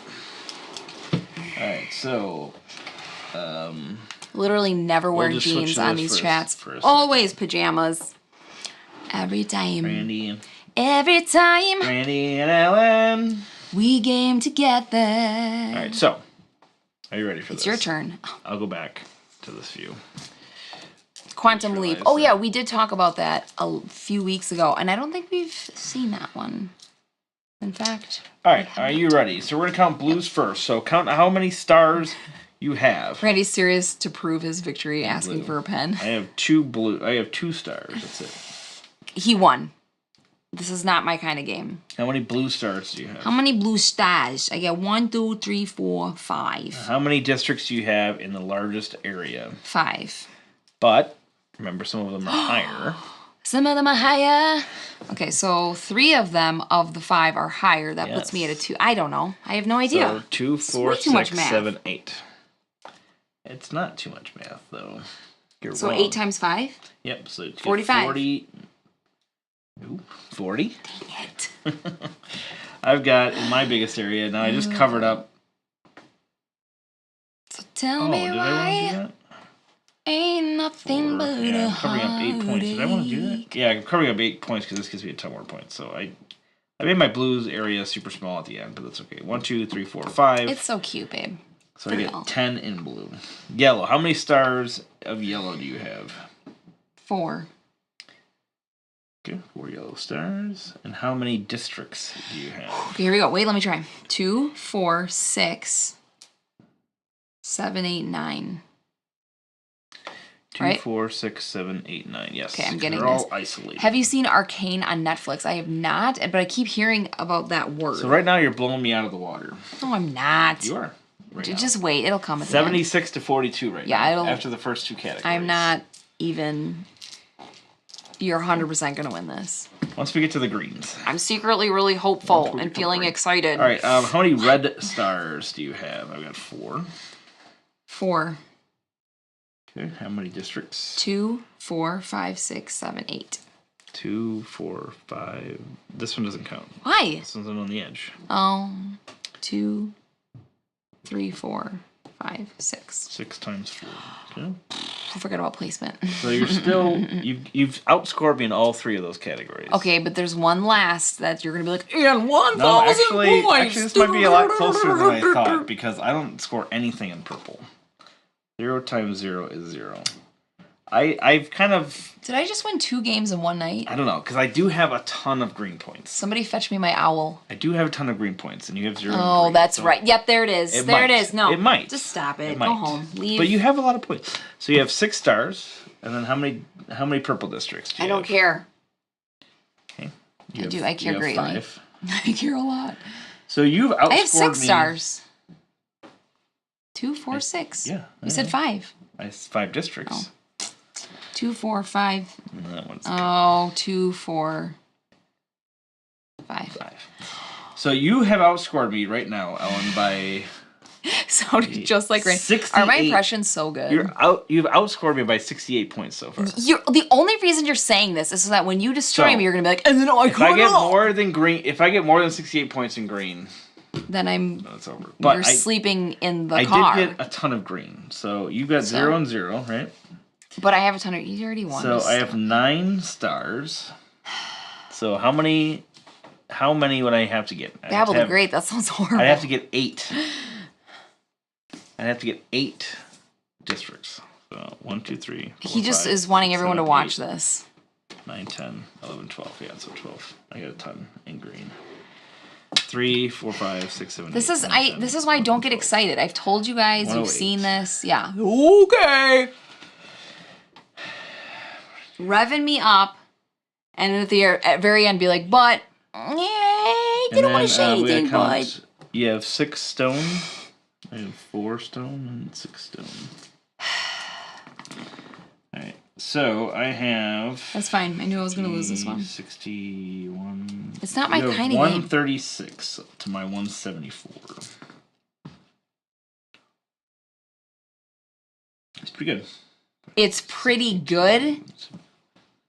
Alright, so... Literally never wear We'll just switch jeans to on this these for a chats. second. Always pajamas. Every time. Randy Every time and Ellen. we game together. Alright, so... Are you ready for this? It's your turn. I'll go back to this view. Quantum Leap. Oh, yeah, we did talk about that a few weeks ago, and I don't think we've seen that one. In fact. Alright, are you ready? So we're going to count blues first. So count how many stars you have. Randy's serious to prove his victory, asking for a pen. I have 2 blue. I have 2 stars. That's it. He won. This is not my kind of game. How many blue stars do you have? How many blue stars? I got 1, 2, 3, 4, 5. How many districts do you have in the largest area? 5. But remember, some of them are higher. Some of them are higher. Okay, so 3 of them of the 5 are higher. That puts me at a 2. I don't know. I have no idea. So 2, 4, 6, 7, 8. It's not too much math, though. You're so wrong. 8 times 5? Yep. So it's 45. 40. Ooh, 40? Dang it. I've got in my biggest area. Now I just covered up. So tell me did I want to do why that? ain't nothing but Yeah, a I'm covering up 8 points. Did I want to do that? heartache. Yeah, I'm covering up 8 points because this gives me a ton more points. So I made my blues area super small at the end, but that's okay. 1, 2, 3, 4, 5. It's so cute, babe. So I get 10 in blue. Yellow. How many stars of yellow do you have? 4. Okay, 4 yellow stars. And how many districts do you have? Okay, here we go. Wait, let me try. 2, 4, 6, 7, 8, 9. 2, Right? 4, 6, 7, 8, 9. Yes. Okay, I'm getting They're this. all isolated. Have you seen Arcane on Netflix? I have not, but I keep hearing about that word. So right now you're blowing me out of the water. No, I'm not. You are. Right now. Just wait. It'll come at the end. 76 to 42 right Yeah, now. it'll- After the first 2 categories. I'm not even... You're 100% going to win this. Once we get to the greens. I'm secretly really hopeful and feeling excited. All right, how many red stars do you have? I've got 4. 4. Okay, how many districts? 2, 4, 5, 6, 7, 8. 2, 4, 5. This one doesn't count. Why? This one's on the edge. 2, 3, 4, 5, 6. 6 times 4. Okay. I forgot about placement. So you're still you've outscored me in all 3 of those categories. Okay, but there's one last that you're gonna be like, and 1,000 No, actually, points. this might be a lot closer than I thought because I don't score anything in purple. 0 times 0 is 0. I've kind of... Did I just win 2 games in one night? I don't know, because I do have a ton of green points. Somebody fetch me my owl. I do have a ton of green points, and you have 0 Oh, green, that's so right. Yep, there it is. It is. No. It might. Just stop it. It Go might. home. Leave. But you have a lot of points. So you have 6 stars, and then how many purple districts do you I don't have? care. Okay. I do. I care greatly. 5. I care a lot. So you've outscored me. I have 6 stars. 2, 4, 6. Yeah. You said 5. I have 5 districts. 2, 4, 5. And that one's 2, 4, 5. So you have outscored me right now, Ellen, by Sounded just like Rain. 68. Are my impressions so good? You've outscored me by 68 points so far. The only reason you're saying this is so that when you destroy me, you're gonna be like, and then if I get more than green, if I get more than 68 points in green, then it's over. But you're sleeping in the car. I did get a ton of green, so you got 0 and 0, right? But I have a ton of. You already won. So I have 9 stars. So how many would I have to get? Babble the Great. That sounds horrible. I'd have to get 8. I'd have to get 8 districts. So 1, 2, 3. 4, he just 5, is wanting 6, everyone 7, to watch 8, this. 9, 10, 11, 12. Yeah, so 12. I got a ton in green. 3, 4, 5, 6, 7, This 8, is 9, 10, this is why I don't get 12. excited. I've told you guys. You've 108. seen this. Yeah. Okay. Revving me up, and at the very end, be like, but you don't want to say anything, but you have 6 stone. I have 4 stone and 6 stone. Alright, so I have... That's fine. I knew I was going to lose this one. 61... It's not my kind of game. 136 to my 174. It's pretty good. It's pretty good?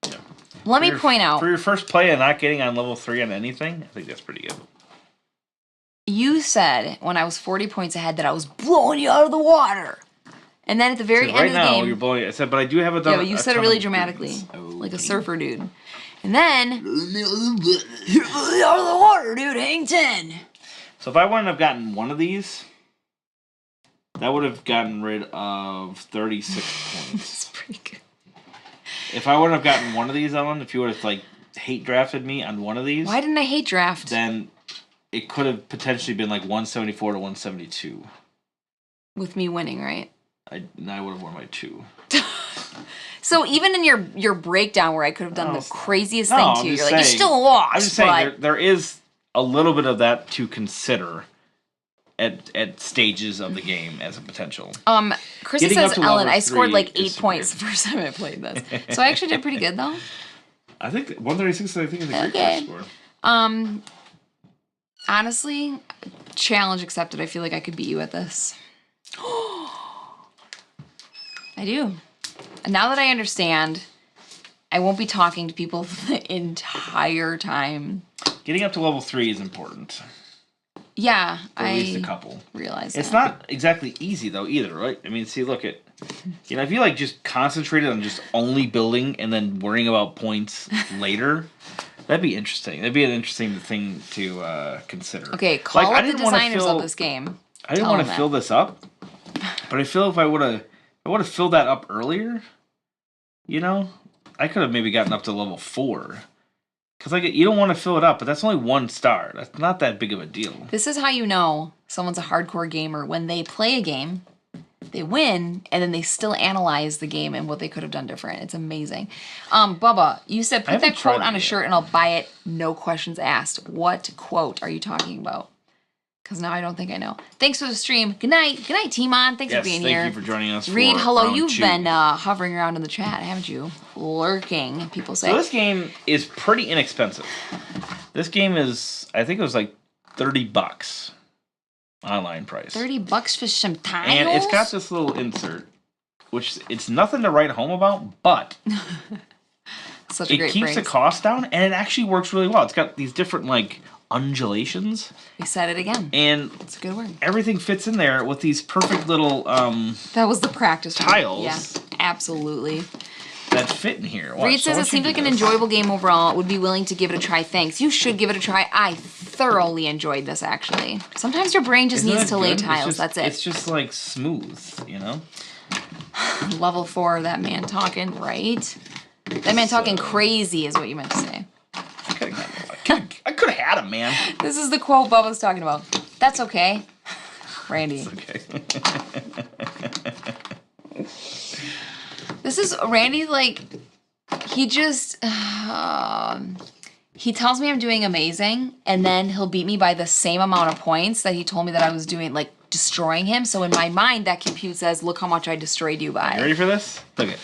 Yeah. Let me point out. For your first play and not getting on level 3 on anything, I think that's pretty good. You said when I was 40 points ahead that I was blowing you out of the water. And then at the very end right of the now, game... you're blowing it. I said, but I do have a Yeah, but you said it really dramatically. Like a surfer dude. And then... You're blowing out of the water, dude. Hang 10. So if I wouldn't have gotten one of these, that would have gotten rid of 36 points. That's pretty good. If I wouldn't have gotten one of these, Ellen, if you would have, hate drafted me on one of these... Why didn't I hate draft? Then it could have potentially been 174 to 172. With me winning, right? I would have won by 2. So even in your breakdown where I could have done the craziest thing to you, you're like, you saying, still lost. I'm just saying, there is a little bit of that to consider at stages of the game as a potential. Chrissy Getting says, Ellen, I scored 8 points good. the first time I played this. So I actually did pretty good, though. I think 136 I think is a great score. Honestly, challenge accepted. I feel like I could beat you at this. I do. And now that I understand, I won't be talking to people the entire time. Getting up to level 3 is important. Yeah, For at least a couple. Realize it's that. not exactly easy though either, right? I mean, see, look at, if you just concentrated on just only building and then worrying about points later, that'd be interesting. That'd be an interesting thing to consider. Okay, call up the designers of this game. I didn't want to fill this up, but I feel if I would have filled that up earlier, I could have maybe gotten up to level 4. Because you don't want to fill it up, but that's only 1 star. That's not that big of a deal. This is how you know someone's a hardcore gamer. When they play a game, they win, and then they still analyze the game and what they could have done different. It's amazing. Bubba, you said put that quote on a shirt and I'll buy it. No questions asked. What quote are you talking about? Because now I don't think I know. Thanks for the stream. Good night. Good night, Timon. Thanks for being here. Thank you for joining us. Reed, for hello. round You've 2. been hovering around in the chat, haven't you? Lurking, people say. So this game is pretty inexpensive. This game is, I think it was like $30 online price. $30 for some tiles? And it's got this little insert, which it's nothing to write home about, but Such a it great keeps phrase. the cost down, and it actually works really well. It's got these different, like, undulations. We said it again. And it's a good word. Everything fits in there with these perfect little that was the practice tiles. Yeah, absolutely. That fit in here. Watch, Reed says it seems like an enjoyable game overall. Would be willing to give it a try. Thanks. You should give it a try. I thoroughly enjoyed this, actually. Sometimes your brain just needs to lay tiles. That's it. It's just like smooth, you know? Level 4, that man talking, right? That man talking crazy is what you meant to say. I could have had him, man. This is the quote Bubba's talking about. That's okay. Randy. It's okay. This is Randy, like, he just, he tells me I'm doing amazing, and then he'll beat me by the same amount of points that he told me that I was doing, like, destroying him. So in my mind, that compute says, look how much I destroyed you by. You ready for this? Okay.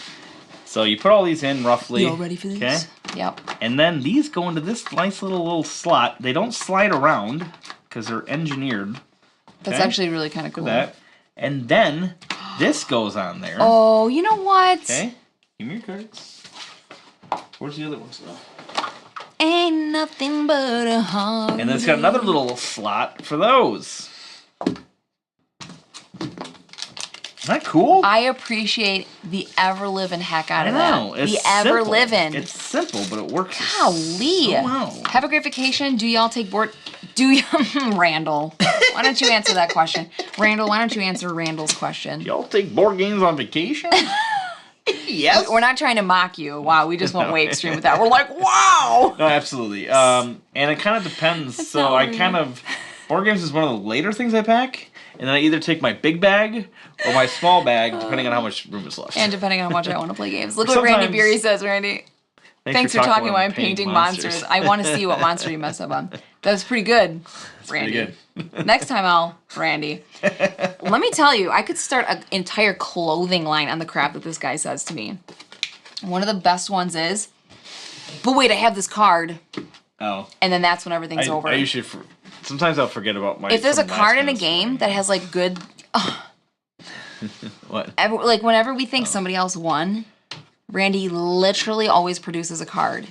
So you put all these in roughly. You all ready for this? Okay. Yep. And then these go into this nice little slot. They don't slide around because they're engineered. That's actually really kind of cool. That. And then this goes on there. Oh, you know what? Okay. Give me your cards. Where's the other ones though? Ain't nothing but a heart. And then it's got another little slot for those. Isn't that cool? I appreciate the ever-living heck out of know. that. It's the ever-living. It's simple, but it works Golly. so well. Have a great vacation. Do y'all take board... Do you... Randall. Why don't you answer that question? Randall, why don't you answer Randall's question? Y'all take board games on vacation? Yes. We're not trying to mock you. Wow, we just went way extreme with that. We're like, wow! No, absolutely. And it kind of depends. That's So not I weird. kind of... Board games is one of the later things I pack. And then I either take my big bag or my small bag, depending on how much room is left. And depending on how much I want to play games. Look what Randy Sometimes- Beery says, Randy. Thanks for talking while I'm painting monsters. I want to see what monster you mess up on. That's pretty good, Randy. Pretty good. Next time Randy. Let me tell you, I could start an entire clothing line on the crap that this guy says to me. One of the best ones is, but wait, I have this card. Oh. And then that's when everything's over. I usually... Sometimes I'll forget about my... If there's a some last card in a minute game that has, like, good... What? Like, whenever we think somebody else won, Randy literally always produces a card.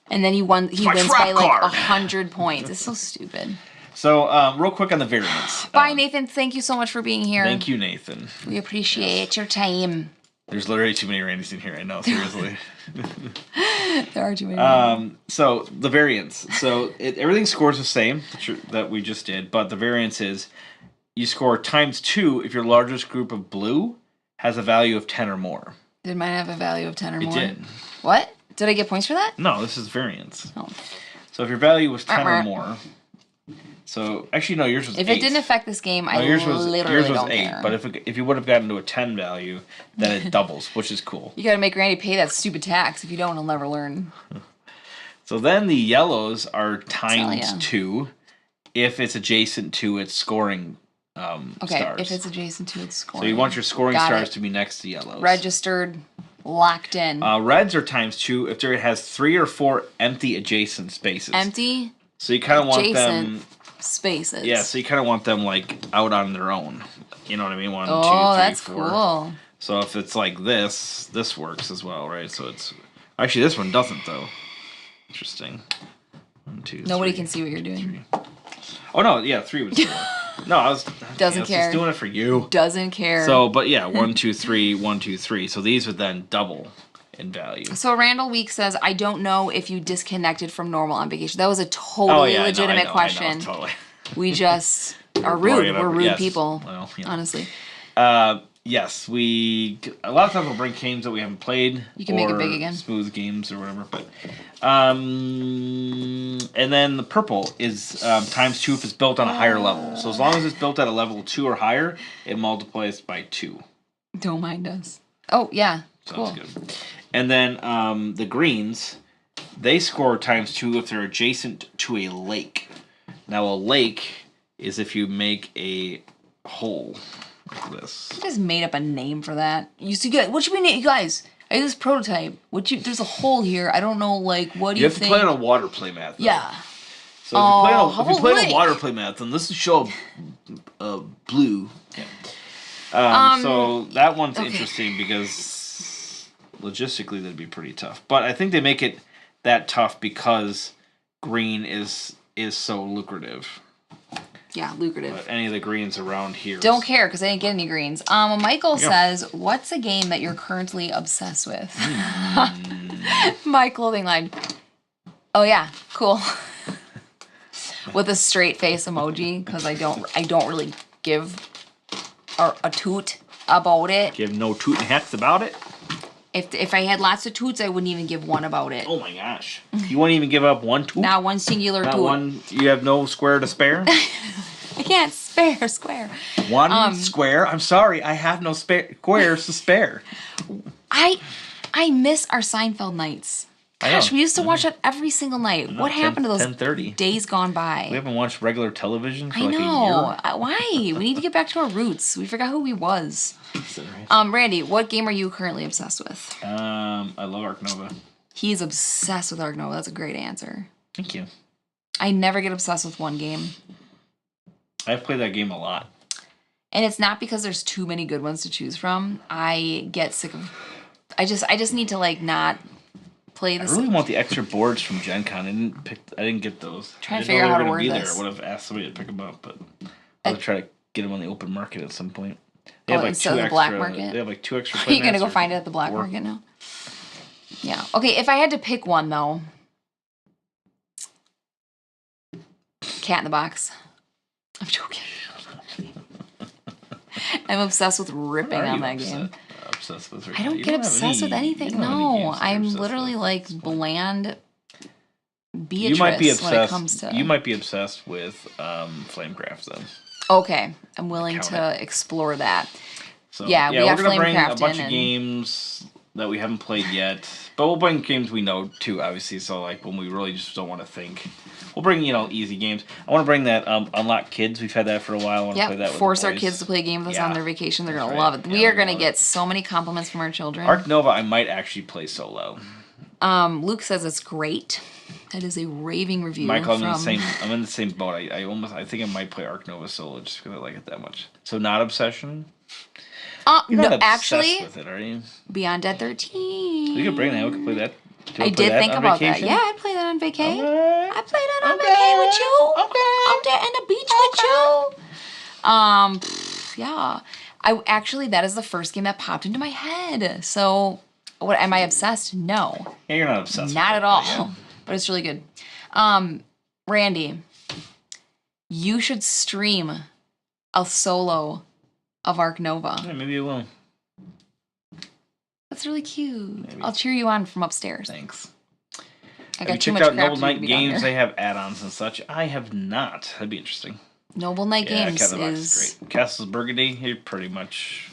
And then he wins my by, trap like, card. 100 points. It's so stupid. So, real quick on the variants. Bye, Nathan. Thank you so much for being here. Thank you, Nathan. We appreciate your time. There's literally too many Randys in here, I know, seriously. There are too many. So, the variants. So, everything scores the same that we just did, but the variance is you score ×2 if your largest group of blue has a value of 10 or more. Did mine have a value of 10 or more? It did. What? Did I get points for that? No, this is variance. Oh. So, if your value was 10 or more... So, actually, no, yours was 8. If it didn't affect this game, I yours literally was don't 8, care. but if you would have gotten to a 10 value, then it doubles, which is cool. You gotta make Randy pay that stupid tax. If you don't, he'll never learn. So then the yellows are Celia. ×2 if it's adjacent to its scoring Okay, stars. if it's adjacent to its score. So you want your scoring Got stars it. to be next to yellows. Registered, locked in. Reds are ×2 if there has 3 or 4 empty adjacent spaces. Empty So you kind of want adjacent them... spaces. Yeah, so you kind of want them, like, out on their own. You know what I mean? 1, 2, 3, Oh, that's 4. cool. So if it's like this works as well, right? So it's... Actually, this one doesn't, though. Interesting. 1, 2, Nobody 3, can see what you're doing. 3. Oh, no, yeah, 3 was 4. No, I was... Doesn't care. Just doing it for you. Doesn't care. So, but yeah, 1, 2, 3, 1, 2, 3. So these would then double in value. So Randall Week says, I don't know if you disconnected from normal on vacation. That was a totally legitimate question. I know, totally. We just are rude. We're rude Yes. people. Well, yeah. Honestly. Yes, a lot of times we'll bring games that we haven't played. You can make it big again. Smooth games or whatever. But and then the purple is ×2 if it's built on a higher level. So as long as it's built at a level 2 or higher, it multiplies by 2. Don't mind us. Oh, yeah. So Cool. that's good. And then the greens, they score ×2 if they're adjacent to a lake. Now a lake is if you make a hole like this. You just made up a name for that. You what should we name, you guys? I have this prototype. There's a hole here. I don't know, like, what do you think? You have to play on a water play mat, though. Yeah. So if you play on a water play mat, then this is show blue. Yeah. So that one's interesting because logistically that'd be pretty tough. But I think they make it that tough because green is so lucrative. Yeah, lucrative. But any of the greens around here. Don't care because I didn't get any greens. Michael says, what's a game that you're currently obsessed with? My clothing line. Oh yeah, cool. With a straight face emoji because I don't really give a toot about it. Give no toot and hats about it? If I had lots of toots, I wouldn't even give one about it. Oh my gosh. You won't even give up one toot? Not one singular Not toot. one, you have no square to spare? I can't spare square. One square? I'm sorry, I have no squares to spare. I miss our Seinfeld nights. Gosh, we used to watch that every single night. What happened to those 10:30. days gone by? We haven't watched regular television for a year. Why? We need to get back to our roots. We forgot who we was. Right? Randy, what game are you currently obsessed with? I love Ark Nova. He's obsessed with Ark Nova. That's a great answer. Thank you. I never get obsessed with one game. I've played that game a lot. And it's not because there's too many good ones to choose from. I get sick of... I just need to, like, not... play this. I really want the extra boards from Gen Con. I didn't get those. Trying to figure out how to word this. I would have asked somebody to pick them up, but I'll try to get them on the open market at some point. They have like instead of the black market? They have like 2 extra. Are you gonna go find it at the black market now? Yeah. Okay. If I had to pick one though, Cat in the Box. I'm joking. I'm obsessed with ripping on that game. Obsessed with I don't get obsessed with anything. No, I'm literally like bland Beatrice when it comes to... You might be obsessed with Flamecraft, though. Okay, I'm willing to explore that. So, we got we're gonna bring Flamecraft a bunch of games that we haven't played yet, but we'll bring games we know too, obviously. So like when we really just don't want to think, we'll bring easy games. I want to bring that Unlock Kids. We've had that for a while. I want to play that with force the our boys. Kids to play a game with us on their vacation. They're gonna love it. We are gonna get so many compliments from our children. Ark Nova, I might actually play solo. Luke says it's great. That is a raving review. Michael, I'm in the same boat. I think I might play Ark Nova solo just because I like it that much. So not Obsession. You're not obsessed with it, are you? Beyond Dead 13. We could bring that. We could play that. I did think about that. Yeah, I'd play that on vacay. Okay. I played that on vacay with you. Okay. Out there in the beach with you. Yeah. That is the first game that popped into my head. So, what am I obsessed? No. Yeah, you're not obsessed. Not at all. Yeah. But it's really good. Randy, you should stream a solo of Ark Nova. Yeah, maybe I will. That's really cute. Maybe. I'll cheer you on from upstairs. Thanks. I got too much crap Noble to Knight Games? They have add-ons and such. I have not. That'd be interesting. Noble Knight Games is great. Castles Burgundy, you're pretty much...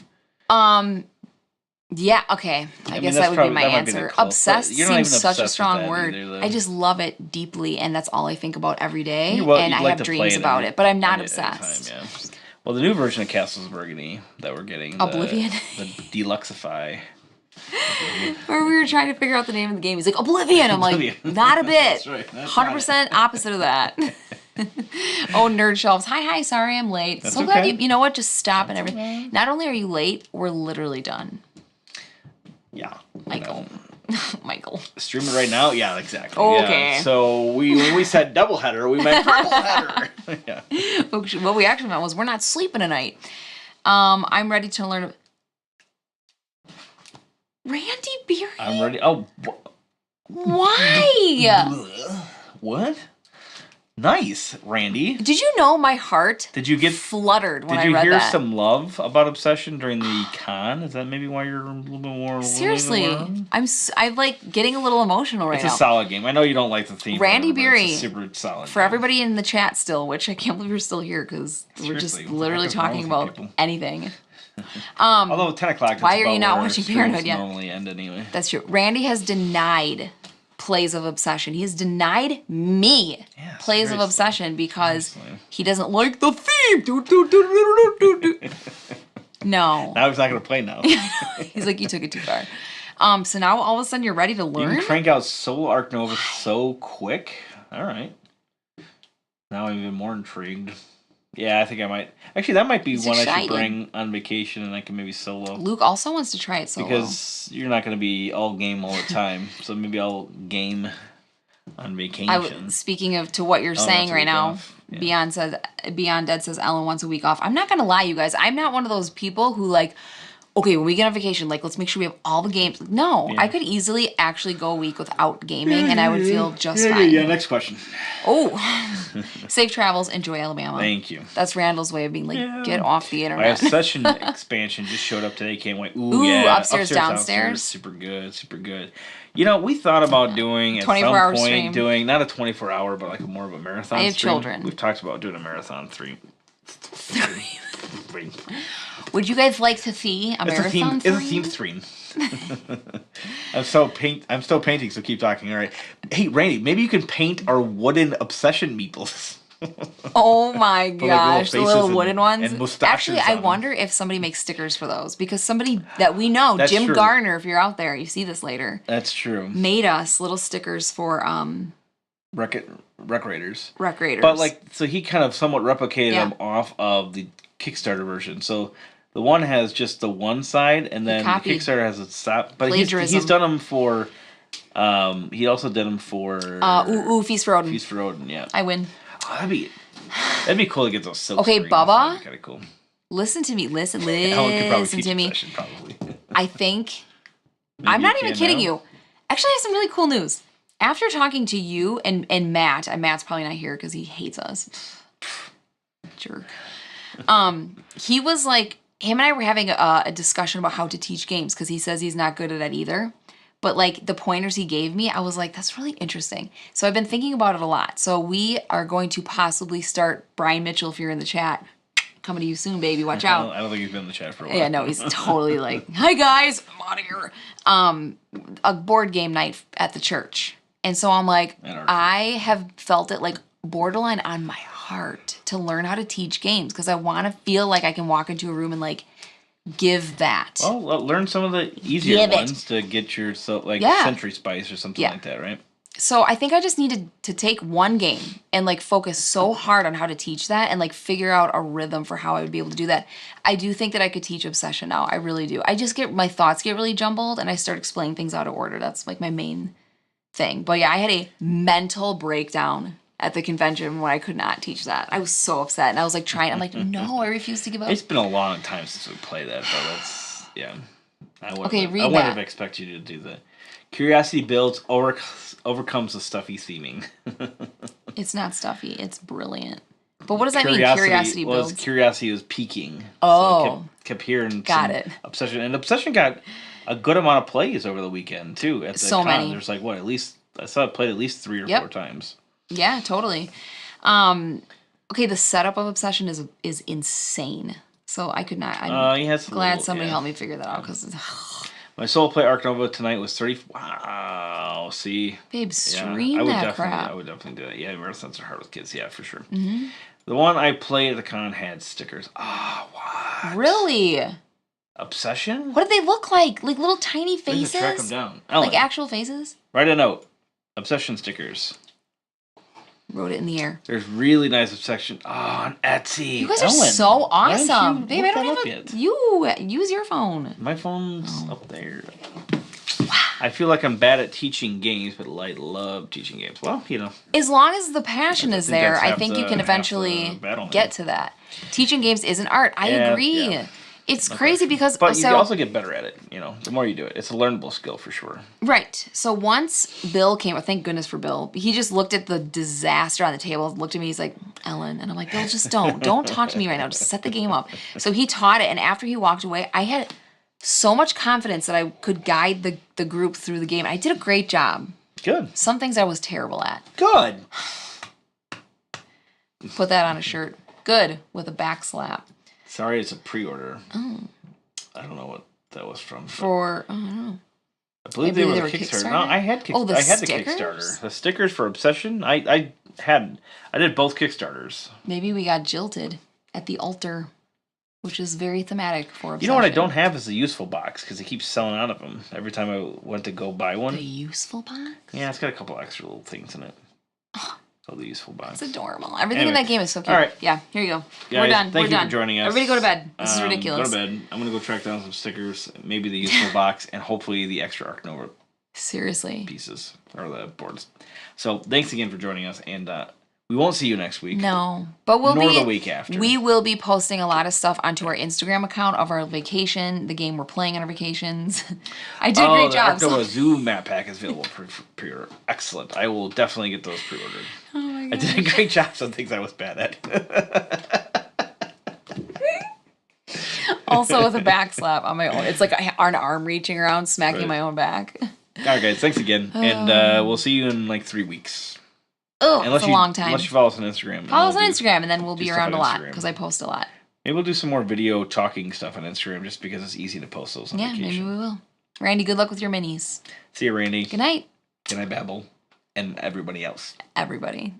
Yeah, okay. I guess that would be my answer. Obsessed seems such a strong word. Either, I just love it deeply, and that's all I think about every day, and I have dreams about it, but I'm not obsessed. Time, yeah. Well, the new version of Castles Burgundy that we're getting, Oblivion, the Deluxify. Where we were trying to figure out the name of the game. He's like, Oblivion. I'm like, not a bit. That's right. 100% opposite of that. Oh, Nerd Shelves. Hi, sorry I'm late. That's so glad you know what? Just stop and everything. Okay. Not only are you late, we're literally done. Yeah. Michael. Michael. Stream it right now? Yeah, exactly. Okay. Yeah. So when we said doubleheader, we meant tripleheader. Yeah. What we actually meant was we're not sleeping tonight. I'm ready to learn. Randy Beery? I'm ready. Oh. Why? What? Nice, Randy. Did you know my heart get fluttered when I read that? Did you hear some love about Obsession during the con? Is that maybe why you're a little bit more... Seriously, I'm like getting a little emotional right now. It's a solid game. I know you don't like the theme. Randy Beery. It's a super solid for game. Everybody in the chat still, which I can't believe you're still here because we're just literally talking about anything. Although 10 o'clock. Why are you not watching Parenthood yet? Normally end anyway. That's true. Randy has denied plays of Obsession. He has denied me plays of Obsession because he doesn't like the theme. No. Now he's not going to play now. He's like, you took it too far. So now all of a sudden you're ready to learn? You can crank out Soul Arc Nova so quick. All right. Now I'm even more intrigued. Yeah, I think I might. Actually, that might be one I should bring on vacation, and I can maybe solo. Luke also wants to try it solo. Because you're not going to be all game all the time, so maybe I'll game on vacation. Speaking of to what you're saying right now, Beyond Dead says Ellen wants a week off. I'm not going to lie, you guys. I'm not one of those people who like, okay, when we get on vacation, like, let's make sure we have all the games. No, I could easily actually go a week without gaming, and I would feel just fine. Yeah, next question. Oh, safe travels. Enjoy Alabama. Thank you. That's Randall's way of being like, get off the internet. My Obsession expansion just showed up today. Can't wait. Ooh, yeah. Upstairs, downstairs. Super good, super good. You know, we thought about doing at some point doing not a 24-hour, but like more of a marathon. I have children. We've talked about doing a marathon three. Would you guys like to see a marathon stream? It's a theme stream. I'm still painting, so keep talking. All right. Hey, Randy, maybe you can paint our wooden Obsession meeples. Oh my gosh, the little wooden ones. And actually, I wonder if somebody makes stickers for those, because somebody that we know, Jim Garner, if you're out there, you see this later. That's true. Made us little stickers for Rec Raiders. But like, so he kind of somewhat replicated them off of the Kickstarter version. So the one has just the one side, and then the Kickstarter has a stop. But he's done them for. He also did them for. Feast for Odin. Feast for Odin, yeah. I win. Oh, that'd be cool to get those silk Okay, screens. Bubba. Kind of cool. Listen to me. Listen to me. Probably. I think. I'm not even kidding you. Actually, I have some really cool news. After talking to you and Matt, and Matt's probably not here because he hates us. Jerk. He was like, him and I were having a discussion about how to teach games because he says he's not good at it either. But like the pointers he gave me, I was like, that's really interesting. So I've been thinking about it a lot. So we are going to possibly start, Brian Mitchell, if you're in the chat, coming to you soon, baby. Watch out. I don't think he's been in the chat for a while. Yeah, no, he's totally like, hi guys, I'm out of here. A board game night at the church. And so I'm like, I have felt it like borderline on my heart to learn how to teach games because I want to feel like I can walk into a room and like give that. Well, learn some of the easier ones to get your Century Spice or something like that, right? So I think I just needed to take one game and like focus so hard on how to teach that and like figure out a rhythm for how I would be able to do that. I do think that I could teach Obsession now. I really do. I just my thoughts get really jumbled and I start explaining things out of order. That's like my main thing. But yeah, I had a mental breakdown at the convention when I could not teach that. I was so upset, and I was like trying. I'm like, no, I refuse to give up. It's been a long time since we played that, though. That's I wouldn't have expected you to do that. Curiosity builds overcomes the stuffy theming. It's not stuffy. It's brilliant. But what does that mean? Curiosity builds. Curiosity was peaking. Oh, so kept hearing. Obsession, and Obsession got a good amount of plays over the weekend too. At the con. Many. There's like at least I saw it played at least 3 or 4 times. Yeah, totally. Okay, the setup of Obsession is insane. So I could not. I'm glad somebody helped me figure that out because. My solo play Arc Nova tonight was 30. Wow, see, babe, stream that crap. I would definitely do that. Yeah, marathons are hard with kids. Yeah, for sure. Mm-hmm. The one I played at the con had stickers. What? Really? Obsession? What did they look like? Like little tiny faces? Track them down. Ellen, like actual faces? Write a note. Obsession stickers. Wrote it in the air. There's really nice Obsession. On Etsy. You guys are so awesome. Babe, I don't have you use your phone. My phone's up there. I feel like I'm bad at teaching games, but I love teaching games. Well, as long as the passion is there, I think you can eventually get to that. Teaching games is an art. I agree. Yeah. It's crazy because... But you also get better at it, the more you do it. It's a learnable skill for sure. Right. So once Bill came... Thank goodness for Bill. He just looked at the disaster on the table, looked at me, he's like, Ellen. And I'm like, Bill, just don't. Don't talk to me right now. Just set the game up. So he taught it, and after he walked away, I had so much confidence that I could guide the group through the game. I did a great job. Good. Some things I was terrible at. Good. Put that on a shirt. Good, with a back slap. Sorry, it's a pre-order. Oh. I don't know what that was from. I don't know. believe they were the Kickstarter. No, I had Oh, the I had the stickers? Kickstarter. The stickers for Obsession. I did both Kickstarters. Maybe we got jilted at the altar, which is very thematic for Obsession. You know what I don't have is the useful box because it keeps selling out of them every time I went to go buy one. The useful box? Yeah, it's got a couple extra little things in it. Oh, the useful box. It's adorable. Everything in that game is so cute. All right. Yeah, here you go. Guys, We're done. Thank We're you done. for joining us. Everybody go to bed. This is ridiculous. Go to bed. I'm going to go track down some stickers, maybe the useful box, and hopefully the extra Ark Nova Seriously. pieces, or the boards. So thanks again for joining us, and we won't see you next week. No, but we'll nor be the week after. We will be posting a lot of stuff onto our Instagram account of our vacation, the game we're playing on our vacations. I did a great job. The Ark Nova Zoo map pack is available for pre-order. Excellent. I will definitely get those pre-ordered. Oh my god. I did a great job. Some things I was bad at. Also with a back slap on my own. It's like an arm reaching around, smacking my own back. All right, guys. Thanks again, and we'll see you in like 3 weeks. Oh, it's a long time. Unless you follow us on Instagram. Follow us on Instagram, and then we'll be around a lot because I post a lot. Maybe we'll do some more video talking stuff on Instagram just because it's easy to post those on vacation. Yeah, maybe we will. Randy, good luck with your minis. See you, Randy. Good night. Good night, Babel, and everybody else. Everybody.